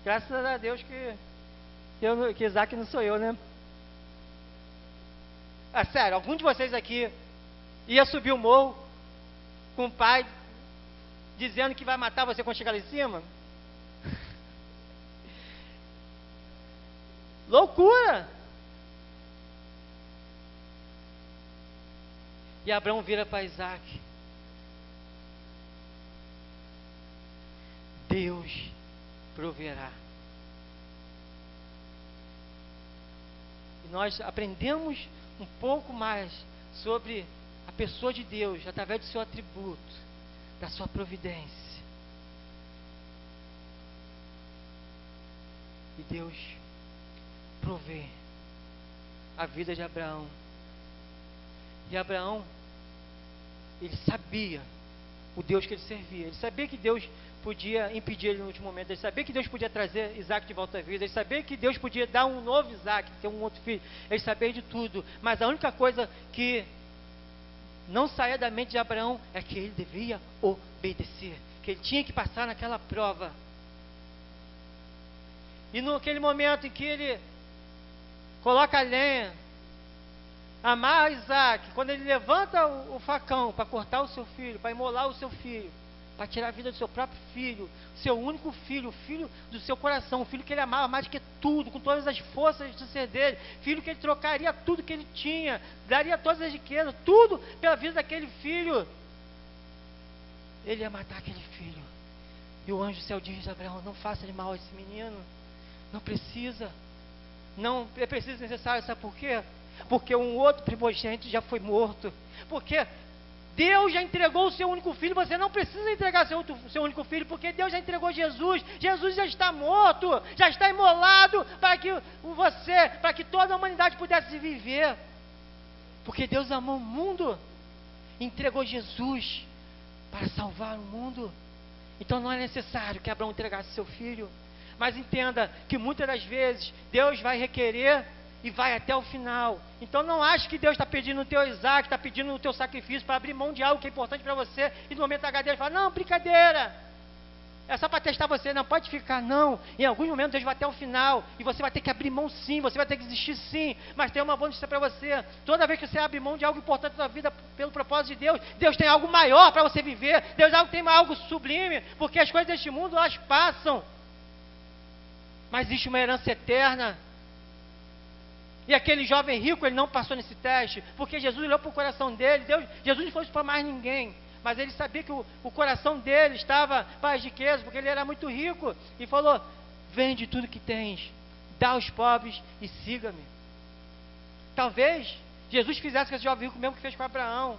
Graças a Deus que Isaac não sou eu, né? Ah, sério, algum de vocês aqui ia subir o morro com o pai dizendo que vai matar você quando chegar lá em cima? Loucura! E Abraão vira para Isaac. Deus proverá. E nós aprendemos um pouco mais sobre a pessoa de Deus, através do seu atributo, da sua providência. E Deus provê a vida de Abraão. E Abraão, ele sabia o Deus que ele servia. Ele sabia que Deus podia impedir ele no último momento. Ele sabia que Deus podia trazer Isaac de volta à vida. Ele sabia que Deus podia dar um novo Isaac, ter um outro filho. Ele sabia de tudo. Mas a única coisa que não saía da mente de Abraão é que ele devia obedecer. Que ele tinha que passar naquela prova. E naquele momento em que ele coloca a lenha, amarra Isaac, quando ele levanta o facão para cortar o seu filho, para imolar o seu filho, para tirar a vida do seu próprio filho, seu único filho, o filho do seu coração, o filho que ele amava mais que tudo, com todas as forças do ser dele, filho que ele trocaria tudo que ele tinha, daria todas as riquezas, tudo pela vida daquele filho. Ele ia matar aquele filho. E o anjo do céu diz a Abraão: não faça de mal a esse menino, não precisa, não é preciso necessário. Sabe por quê? Porque um outro primogênito já foi morto. Porque Deus já entregou o seu único filho. Você não precisa entregar seu único filho, porque Deus já entregou Jesus. Jesus já está morto, já está imolado para que toda a humanidade pudesse viver. Porque Deus amou o mundo, entregou Jesus para salvar o mundo. Então não é necessário que Abraão entregasse seu filho. Mas entenda que muitas das vezes Deus vai requerer e vai até o final. Então não ache que Deus está pedindo o teu Isaac, está pedindo o teu sacrifício para abrir mão de algo que é importante para você, e no momento H Deus fala: não, brincadeira, é só para testar você, não pode ficar, não. Em alguns momentos Deus vai até o final, e você vai ter que abrir mão sim, você vai ter que desistir sim, mas tem uma boa notícia para você: toda vez que você abre mão de algo importante na sua vida, pelo propósito de Deus, Deus tem algo maior para você viver, Deus tem algo sublime, porque as coisas deste mundo, elas passam, mas existe uma herança eterna. E aquele jovem rico, ele não passou nesse teste, porque Jesus olhou para o coração dele. Jesus não foi isso para mais ninguém, mas ele sabia que o coração dele estava para as riquezas, porque ele era muito rico, e falou: vende tudo que tens, dá aos pobres e siga-me. Talvez Jesus fizesse com esse jovem rico o mesmo que fez com Abraão.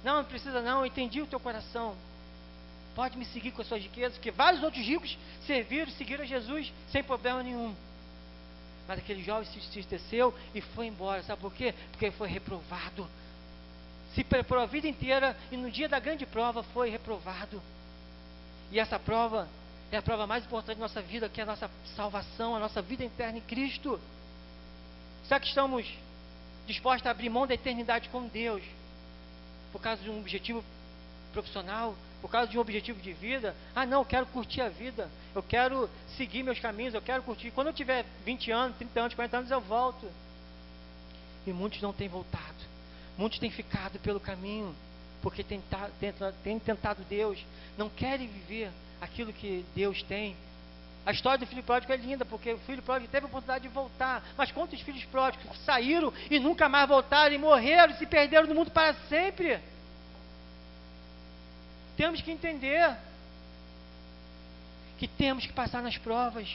Não precisa não, eu entendi o teu coração, pode me seguir com as suas riquezas, porque vários outros ricos seguiram a Jesus sem problema nenhum. Mas aquele jovem se entristeceu e foi embora. Sabe por quê? Porque ele foi reprovado. Se preparou a vida inteira e no dia da grande prova foi reprovado. E essa prova é a prova mais importante da nossa vida, que é a nossa salvação, a nossa vida eterna em Cristo. Será que estamos dispostos a abrir mão da eternidade com Deus por causa de um objetivo profissional, por causa de um objetivo de vida? Ah não, eu quero curtir a vida, eu quero seguir meus caminhos, eu quero curtir, quando eu tiver 20 anos, 30 anos, 40 anos eu volto. E muitos não têm voltado, muitos têm ficado pelo caminho, porque têm tentado Deus, não querem viver aquilo que Deus tem. A história do filho pródigo é linda, porque o filho pródigo teve a oportunidade de voltar, mas quantos filhos pródigos saíram e nunca mais voltaram, e morreram, e se perderam no mundo para sempre? Temos que entender que temos que passar nas provas.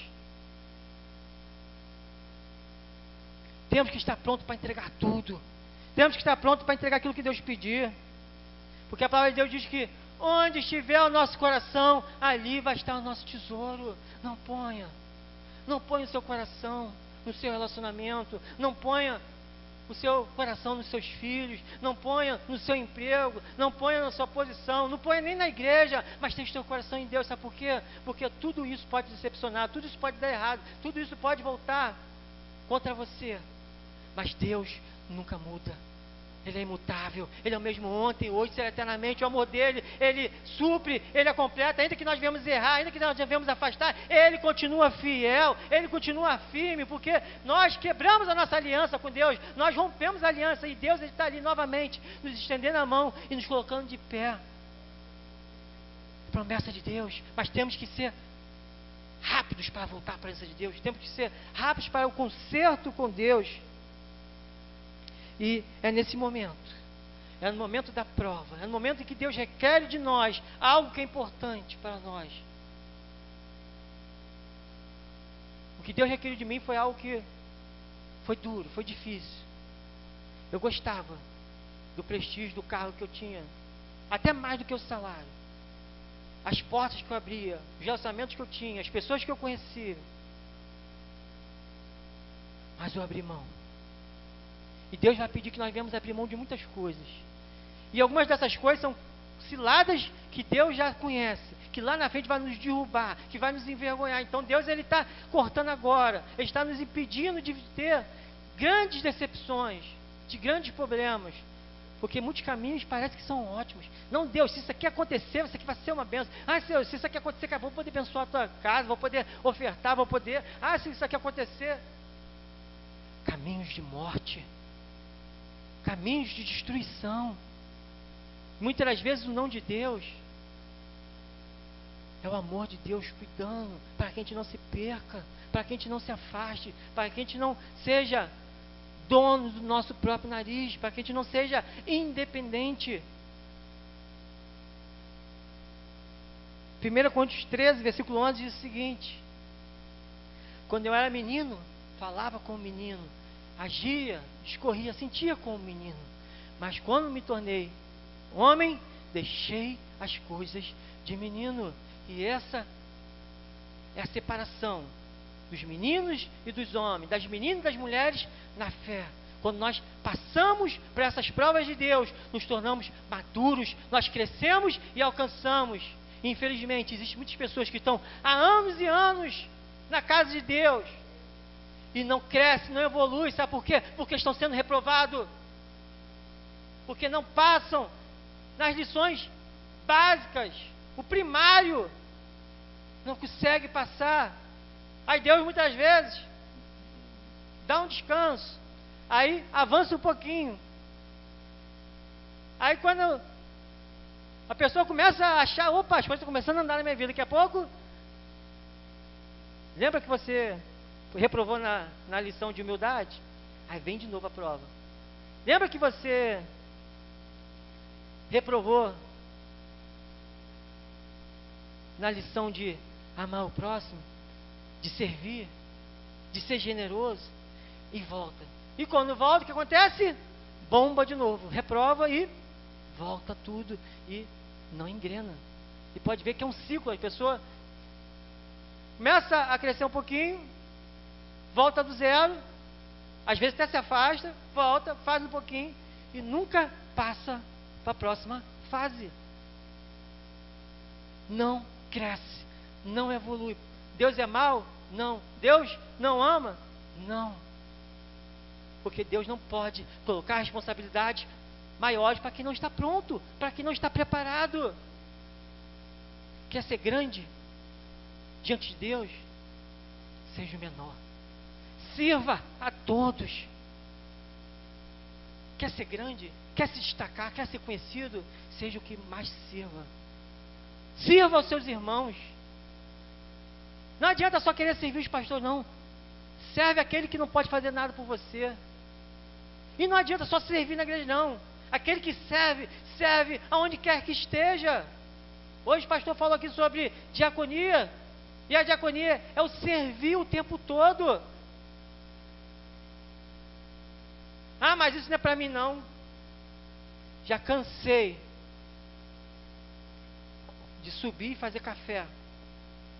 Temos que estar pronto para entregar tudo. Temos que estar pronto para entregar aquilo que Deus pedir. Porque a palavra de Deus diz que onde estiver o nosso coração, ali vai estar o nosso tesouro. Não ponha o seu coração no seu relacionamento. Não ponha o seu coração nos seus filhos, não ponha no seu emprego, não ponha na sua posição, não ponha nem na igreja, mas tenha o seu coração em Deus. Sabe por quê? Porque tudo isso pode decepcionar, tudo isso pode dar errado, tudo isso pode voltar contra você, mas Deus nunca muda. Ele é imutável, Ele é o mesmo ontem, hoje, será eternamente. O amor dEle, Ele supre, Ele é completo. Ainda que nós venhamos errar, ainda que nós devemos afastar, Ele continua fiel, Ele continua firme, porque nós quebramos a nossa aliança com Deus, nós rompemos a aliança, e Deus está ali novamente, nos estendendo a mão e nos colocando de pé. Promessa de Deus, mas temos que ser rápidos para voltar para a presença de Deus, temos que ser rápidos para o conserto com Deus. E é nesse momento, é no momento da prova, é no momento em que Deus requer de nós algo que é importante para nós. O que Deus requeriu de mim foi algo que foi duro, foi difícil. Eu gostava do prestígio do carro que eu tinha, até mais do que o salário. As portas que eu abria, os relacionamentos que eu tinha, as pessoas que eu conhecia. Mas eu abri mão. E Deus vai pedir que nós venhamos abrir mão de muitas coisas. E algumas dessas coisas são ciladas que Deus já conhece, que lá na frente vai nos derrubar, que vai nos envergonhar. Então Deus, Ele está cortando agora, Ele está nos impedindo de ter grandes decepções, de grandes problemas. Porque muitos caminhos parecem que são ótimos. Não, Deus, se isso aqui acontecer, isso aqui vai ser uma bênção. Ah, Senhor, se isso aqui acontecer, eu vou poder abençoar a tua casa, vou poder ofertar, vou poder... Ah, se isso aqui acontecer... Caminhos de morte. Caminhos de destruição. Muitas das vezes o não de Deus é o amor de Deus cuidando para que a gente não se perca, para que a gente não se afaste, para que a gente não seja dono do nosso próprio nariz, para que a gente não seja independente. 1 Coríntios 13, versículo 11 diz o seguinte: quando eu era menino, falava como menino, agia, discorria, sentia como menino, mas quando me tornei homem, deixei as coisas de menino. E essa é a separação dos meninos e dos homens, das meninas e das mulheres na fé. Quando nós passamos por essas provas de Deus, nos tornamos maduros, nós crescemos e alcançamos. E, infelizmente, existem muitas pessoas que estão há anos e anos na casa de Deus e não crescem, não evoluem. Sabe por quê? Porque estão sendo reprovados, porque não passam nas lições básicas, o primário não consegue passar. Aí Deus muitas vezes dá um descanso, aí avança um pouquinho, aí quando a pessoa começa a achar, opa, as coisas estão começando a andar na minha vida, daqui a pouco, lembra que você reprovou na lição de humildade? Aí vem de novo a prova. Lembra que você reprovou na lição de amar o próximo, de servir, de ser generoso? E volta. E quando volta, o que acontece? Bomba de novo, reprova e volta tudo e não engrena. E pode ver que é um ciclo. A pessoa começa a crescer um pouquinho, volta do zero, às vezes até se afasta, volta, faz um pouquinho e nunca passa para a próxima fase. Não cresce, não evolui. Deus é mau? Não. Deus não ama? Não. Porque Deus não pode colocar responsabilidades maiores para quem não está pronto, para quem não está preparado. Quer ser grande diante de Deus? Seja o menor. Sirva a todos. Quer ser grande? Quer se destacar? Quer ser conhecido? Seja o que mais sirva. Sirva aos seus irmãos. Não adianta só querer servir os pastores, não. Serve aquele que não pode fazer nada por você. E não adianta só servir na igreja, não. Aquele que serve, serve aonde quer que esteja. Hoje o pastor falou aqui sobre diaconia. E a diaconia é o servir o tempo todo. Ah, mas isso não é para mim, não. Já cansei de subir e fazer café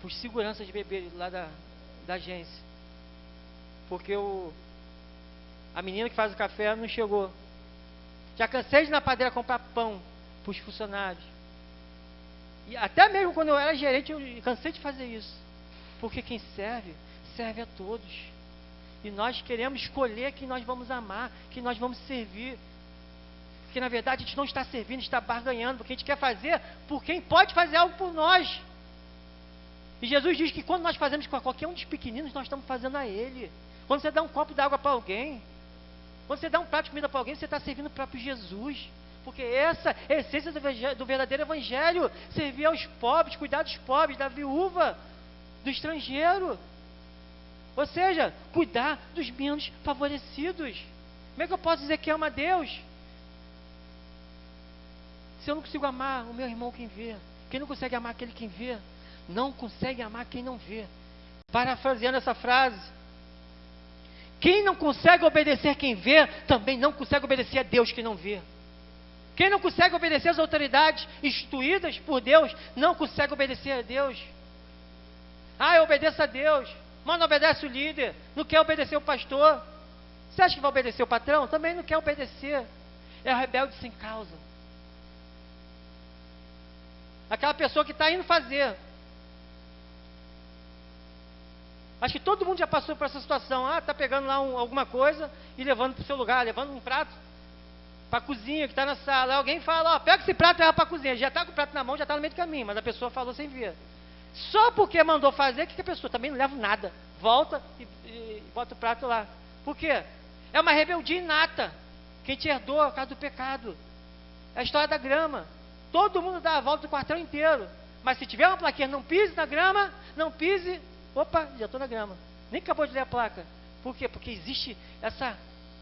por segurança de beber lá da agência, porque a menina que faz o café não chegou. Já cansei de ir na padaria comprar pão para os funcionários. E até mesmo quando eu era gerente, eu cansei de fazer isso. Porque quem serve, serve a todos. E nós queremos escolher quem nós vamos amar, quem nós vamos servir. Porque na verdade a gente não está servindo, está barganhando, porque a gente quer fazer por quem pode fazer algo por nós. E Jesus diz que quando nós fazemos com qualquer um dos pequeninos, nós estamos fazendo a Ele. Quando você dá um copo d'água para alguém, quando você dá um prato de comida para alguém, você está servindo o próprio Jesus. Porque essa é a essência do verdadeiro evangelho. Servir aos pobres, cuidar dos pobres, da viúva, do estrangeiro. Ou seja, cuidar dos menos favorecidos. Como é que eu posso dizer que ama a Deus se eu não consigo amar o meu irmão quem vê? Quem não consegue amar aquele quem vê, não consegue amar quem não vê. Parafraseando essa frase, quem não consegue obedecer quem vê, também não consegue obedecer a Deus que não vê. Quem não consegue obedecer às autoridades instituídas por Deus, não consegue obedecer a Deus. Eu obedeço a Deus, mas não obedece o líder, não quer obedecer o pastor. Você acha que vai obedecer o patrão? Também não quer obedecer. É o rebelde sem causa. Aquela pessoa que está indo fazer. Acho que todo mundo já passou por essa situação. Está pegando lá alguma coisa e levando para o seu lugar, levando um prato para a cozinha que está na sala. Alguém fala, pega esse prato e leva para a cozinha. Já está com o prato na mão, já está no meio do caminho, mas a pessoa falou sem ver. Só porque mandou fazer, que a pessoa também não leva nada. Volta e bota o prato lá. Por quê? É uma rebeldia inata. Quem te herdou por causa do pecado. É a história da grama. Todo mundo dá a volta do quartel inteiro. Mas se tiver uma plaquinha, não pise na grama, não pise. Opa, já estou na grama. Nem acabou de ler a placa. Por quê? Porque existe essa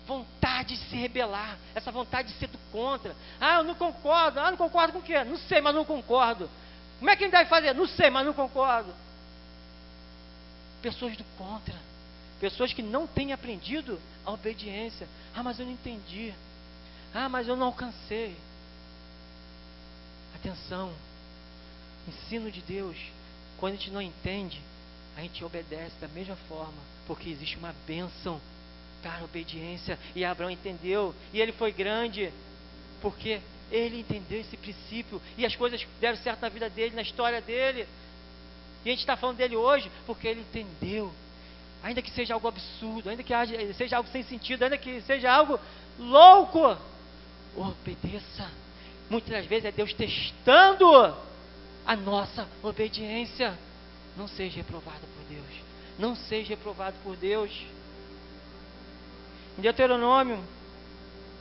vontade de se rebelar, essa vontade de ser do contra. Eu não concordo. Não concordo com o quê? Não sei, mas não concordo. Como é que a gente deve fazer? Não sei, mas não concordo. Pessoas do contra. Pessoas que não têm aprendido a obediência. Mas eu não entendi. Mas eu não alcancei. Atenção. Ensino de Deus. Quando a gente não entende, a gente obedece da mesma forma. Porque existe uma bênção para a obediência. E Abraão entendeu. E ele foi grande. Porque ele entendeu esse princípio. E as coisas deram certo na vida dele, na história dele. E a gente está falando dele hoje porque ele entendeu. Ainda que seja algo absurdo, ainda que seja algo sem sentido, ainda que seja algo louco, obedeça. Muitas das vezes é Deus testando a nossa obediência. Não seja reprovado por Deus. Não seja reprovado por Deus. Em Deuteronômio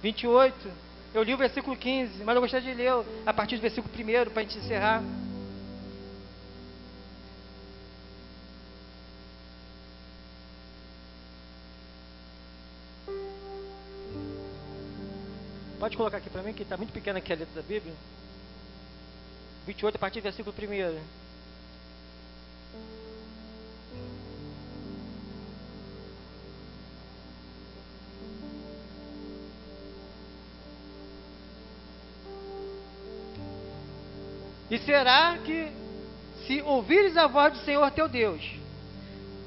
28, eu li o versículo 15, mas eu gostaria de ler a partir do versículo 1 para a gente encerrar. Pode colocar aqui para mim, que está muito pequena aqui a letra da Bíblia. 28, a partir do versículo 1. E será que, se ouvires a voz do Senhor teu Deus,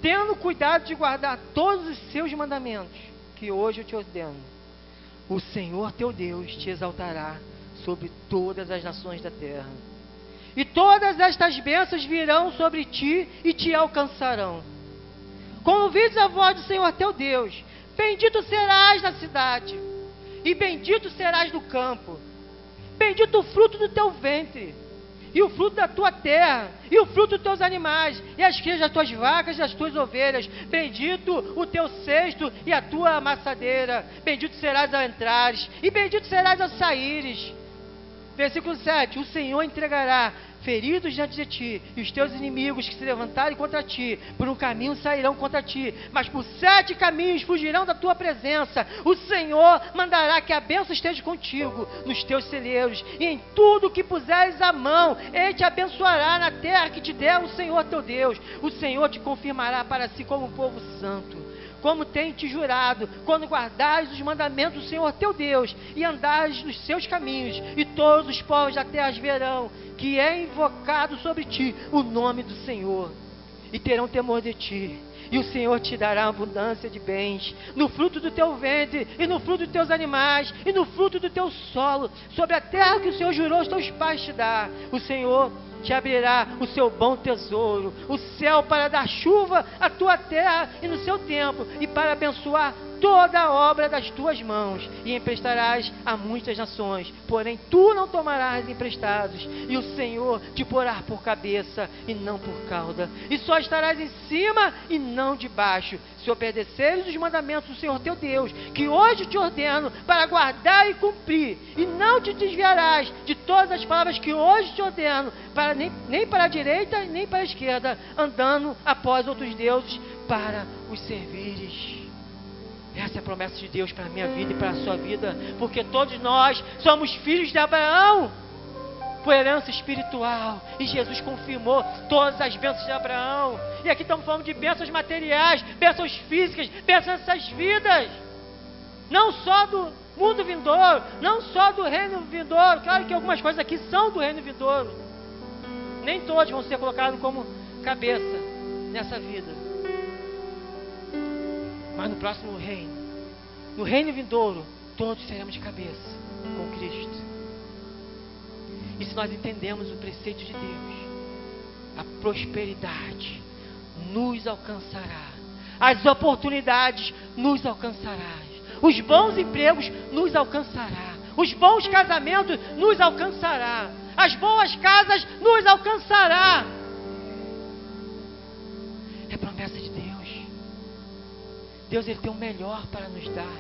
tendo cuidado de guardar todos os seus mandamentos, que hoje eu te ordeno, o Senhor teu Deus te exaltará sobre todas as nações da terra. E todas estas bênçãos virão sobre ti e te alcançarão. Quando ouvires a voz do Senhor teu Deus, bendito serás na cidade, e bendito serás no campo. Bendito o fruto do teu ventre, e o fruto da tua terra, e o fruto dos teus animais, e as crias das tuas vacas e das tuas ovelhas. Bendito o teu cesto e a tua amassadeira. Bendito serás ao entrares, e bendito serás ao saíres. Versículo 7, o Senhor entregará feridos diante de ti, e os teus inimigos que se levantarem contra ti, por um caminho sairão contra ti, mas por 7 caminhos fugirão da tua presença. O Senhor mandará que a bênção esteja contigo, nos teus celeiros, e em tudo que puseres a mão, Ele te abençoará na terra que te der o Senhor teu Deus. O Senhor te confirmará para si como um povo santo, como tem te jurado, quando guardares os mandamentos do Senhor teu Deus, e andares nos seus caminhos, e todos os povos da terra verão que é invocado sobre ti o nome do Senhor, e terão temor de ti, e o Senhor te dará abundância de bens, no fruto do teu ventre, e no fruto dos teus animais, e no fruto do teu solo, sobre a terra que o Senhor jurou aos teus pais te dar. O Senhor te abrirá o seu bom tesouro, o céu, para dar chuva à tua terra e no seu tempo, e para abençoar toda a obra das tuas mãos, e emprestarás a muitas nações, porém tu não tomarás emprestados, e o Senhor te porá por cabeça e não por cauda, e só estarás em cima e não debaixo, se obedeceres os mandamentos do Senhor teu Deus, que hoje te ordeno para guardar e cumprir, e não te desviarás de todas as palavras que hoje te ordeno, nem para a direita nem para a esquerda, andando após outros deuses para os servires. Essa é a promessa de Deus para a minha vida e para a sua vida, porque todos nós somos filhos de Abraão, por herança espiritual, e Jesus confirmou todas as bênçãos de Abraão. E aqui estamos falando de bênçãos materiais, bênçãos físicas, bênçãos nessas vidas, não só do mundo vindouro, não só do reino vindouro. Claro que algumas coisas aqui são do reino vindouro, nem todos vão ser colocados como cabeça nessa vida, mas no próximo reino, no reino vindouro, todos seremos de cabeça com Cristo. E se nós entendemos o preceito de Deus, a prosperidade nos alcançará, as oportunidades nos alcançarão, os bons empregos nos alcançará, os bons casamentos nos alcançará, as boas casas nos alcançará. É promessa de Deus. Deus, Ele tem o melhor para nos dar.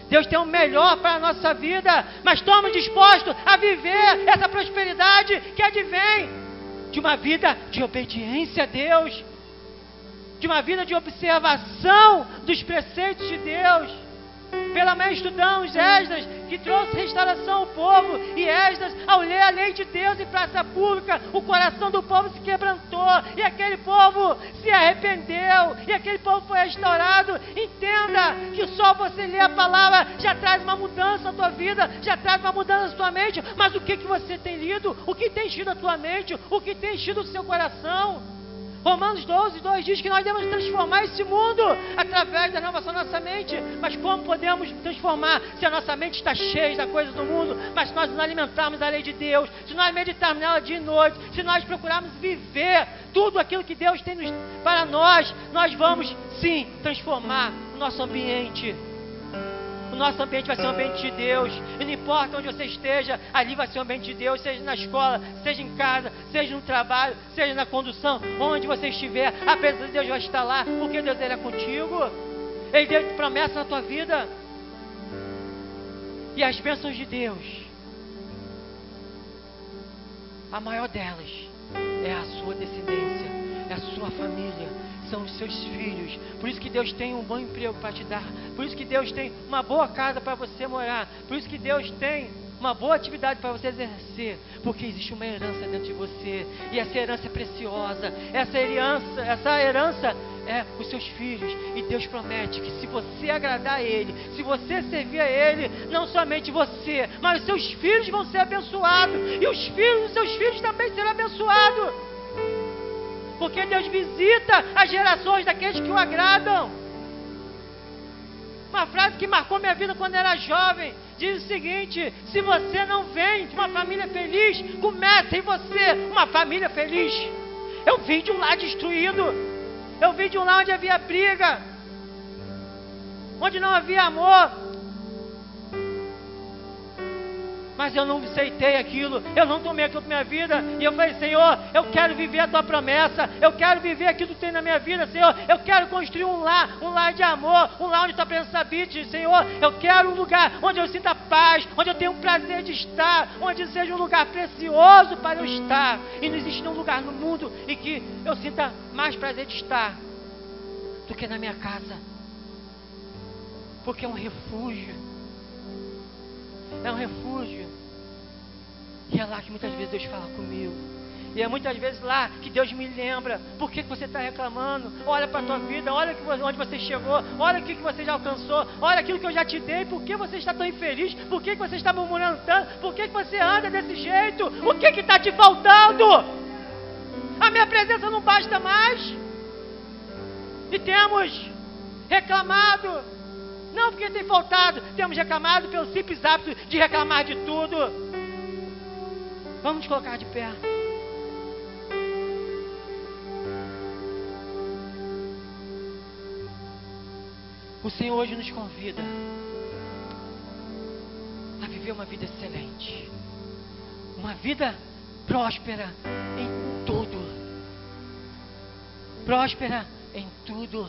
Deus tem o melhor para a nossa vida, mas estamos dispostos a viver essa prosperidade que advém de uma vida de obediência a Deus, de uma vida de observação dos preceitos de Deus. Pela manhã estudamos Esdras, que trouxe restauração ao povo, e Esdras, ao ler a lei de Deus em praça pública, o coração do povo se quebrantou, e aquele povo se arrependeu, e aquele povo foi restaurado. Entenda que só você ler a palavra já traz uma mudança na tua vida, já traz uma mudança na tua mente. Mas o que você tem lido? O que tem enchido a tua mente? O que tem enchido o seu coração? Romanos 12:2 diz que nós devemos transformar esse mundo através da renovação da nossa mente. Mas como podemos transformar se a nossa mente está cheia da coisa do mundo? Mas se nós nos alimentarmos da lei de Deus, se nós meditarmos nela dia e noite, se nós procurarmos viver tudo aquilo que Deus tem para nós, nós vamos sim transformar o nosso ambiente. O nosso ambiente vai ser um ambiente de Deus, e não importa onde você esteja, ali vai ser um ambiente de Deus, seja na escola, seja em casa, seja no trabalho, seja na condução, onde você estiver, a presença de Deus vai estar lá, porque Deus, Ele é contigo, Ele deu promessa na tua vida. E as bênçãos de Deus, a maior delas é a sua descendência, é a sua família, são os seus filhos. Por isso que Deus tem um bom emprego para te dar, por isso que Deus tem uma boa casa para você morar, por isso que Deus tem uma boa atividade para você exercer, porque existe uma herança dentro de você, e essa herança é preciosa, essa herança é os seus filhos, e Deus promete que se você agradar a Ele, se você servir a Ele, não somente você, mas os seus filhos vão ser abençoados, e os filhos dos seus filhos também serão abençoados, porque Deus visita as gerações daqueles que o agradam. Uma frase que marcou minha vida quando era jovem, diz o seguinte: se você não vem de uma família feliz, comece em você uma família feliz. Eu vim de um lar destruído, eu vim de um lar onde havia briga, onde não havia amor, mas eu não aceitei aquilo, eu não tomei aquilo para minha vida, e eu falei: Senhor, eu quero viver a tua promessa, eu quero viver aquilo que tu tem na minha vida, Senhor, eu quero construir um lar de amor, um lar onde tua presença habite, Senhor, eu quero um lugar onde eu sinta paz, onde eu tenha um prazer de estar, onde seja um lugar precioso para eu estar, e não existe nenhum lugar no mundo em que eu sinta mais prazer de estar do que na minha casa, porque é um refúgio, e é lá que muitas vezes Deus fala comigo, e é muitas vezes lá que Deus me lembra: por que você está reclamando? Olha para a tua vida, olha onde você chegou, olha o que você já alcançou, olha aquilo que eu já te dei. Por que você está tão infeliz? Por que você está murmurando tanto? Por que você anda desse jeito? O que está te faltando? A minha presença não basta mais, e temos reclamado, não porque tem faltado, temos reclamado pelo simples hábito de reclamar de tudo. Vamos nos colocar de pé. O Senhor hoje nos convida a viver uma vida excelente, uma vida próspera em tudo. Próspera em tudo.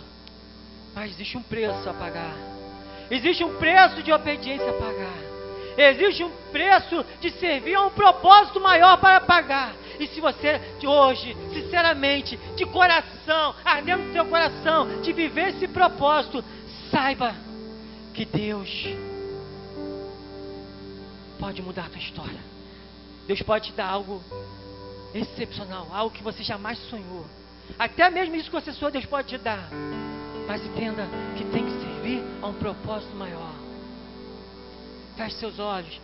Mas existe um preço a pagar. Existe um preço de obediência a pagar. Existe um preço de servir a um propósito maior para pagar. E se você hoje, sinceramente, de coração, ardendo no seu coração, de viver esse propósito, saiba que Deus pode mudar a tua história. Deus pode te dar algo excepcional, algo que você jamais sonhou. Até mesmo isso que você sonhou, Deus pode te dar. Mas entenda que tem que servir a um propósito maior. Feche seus olhos.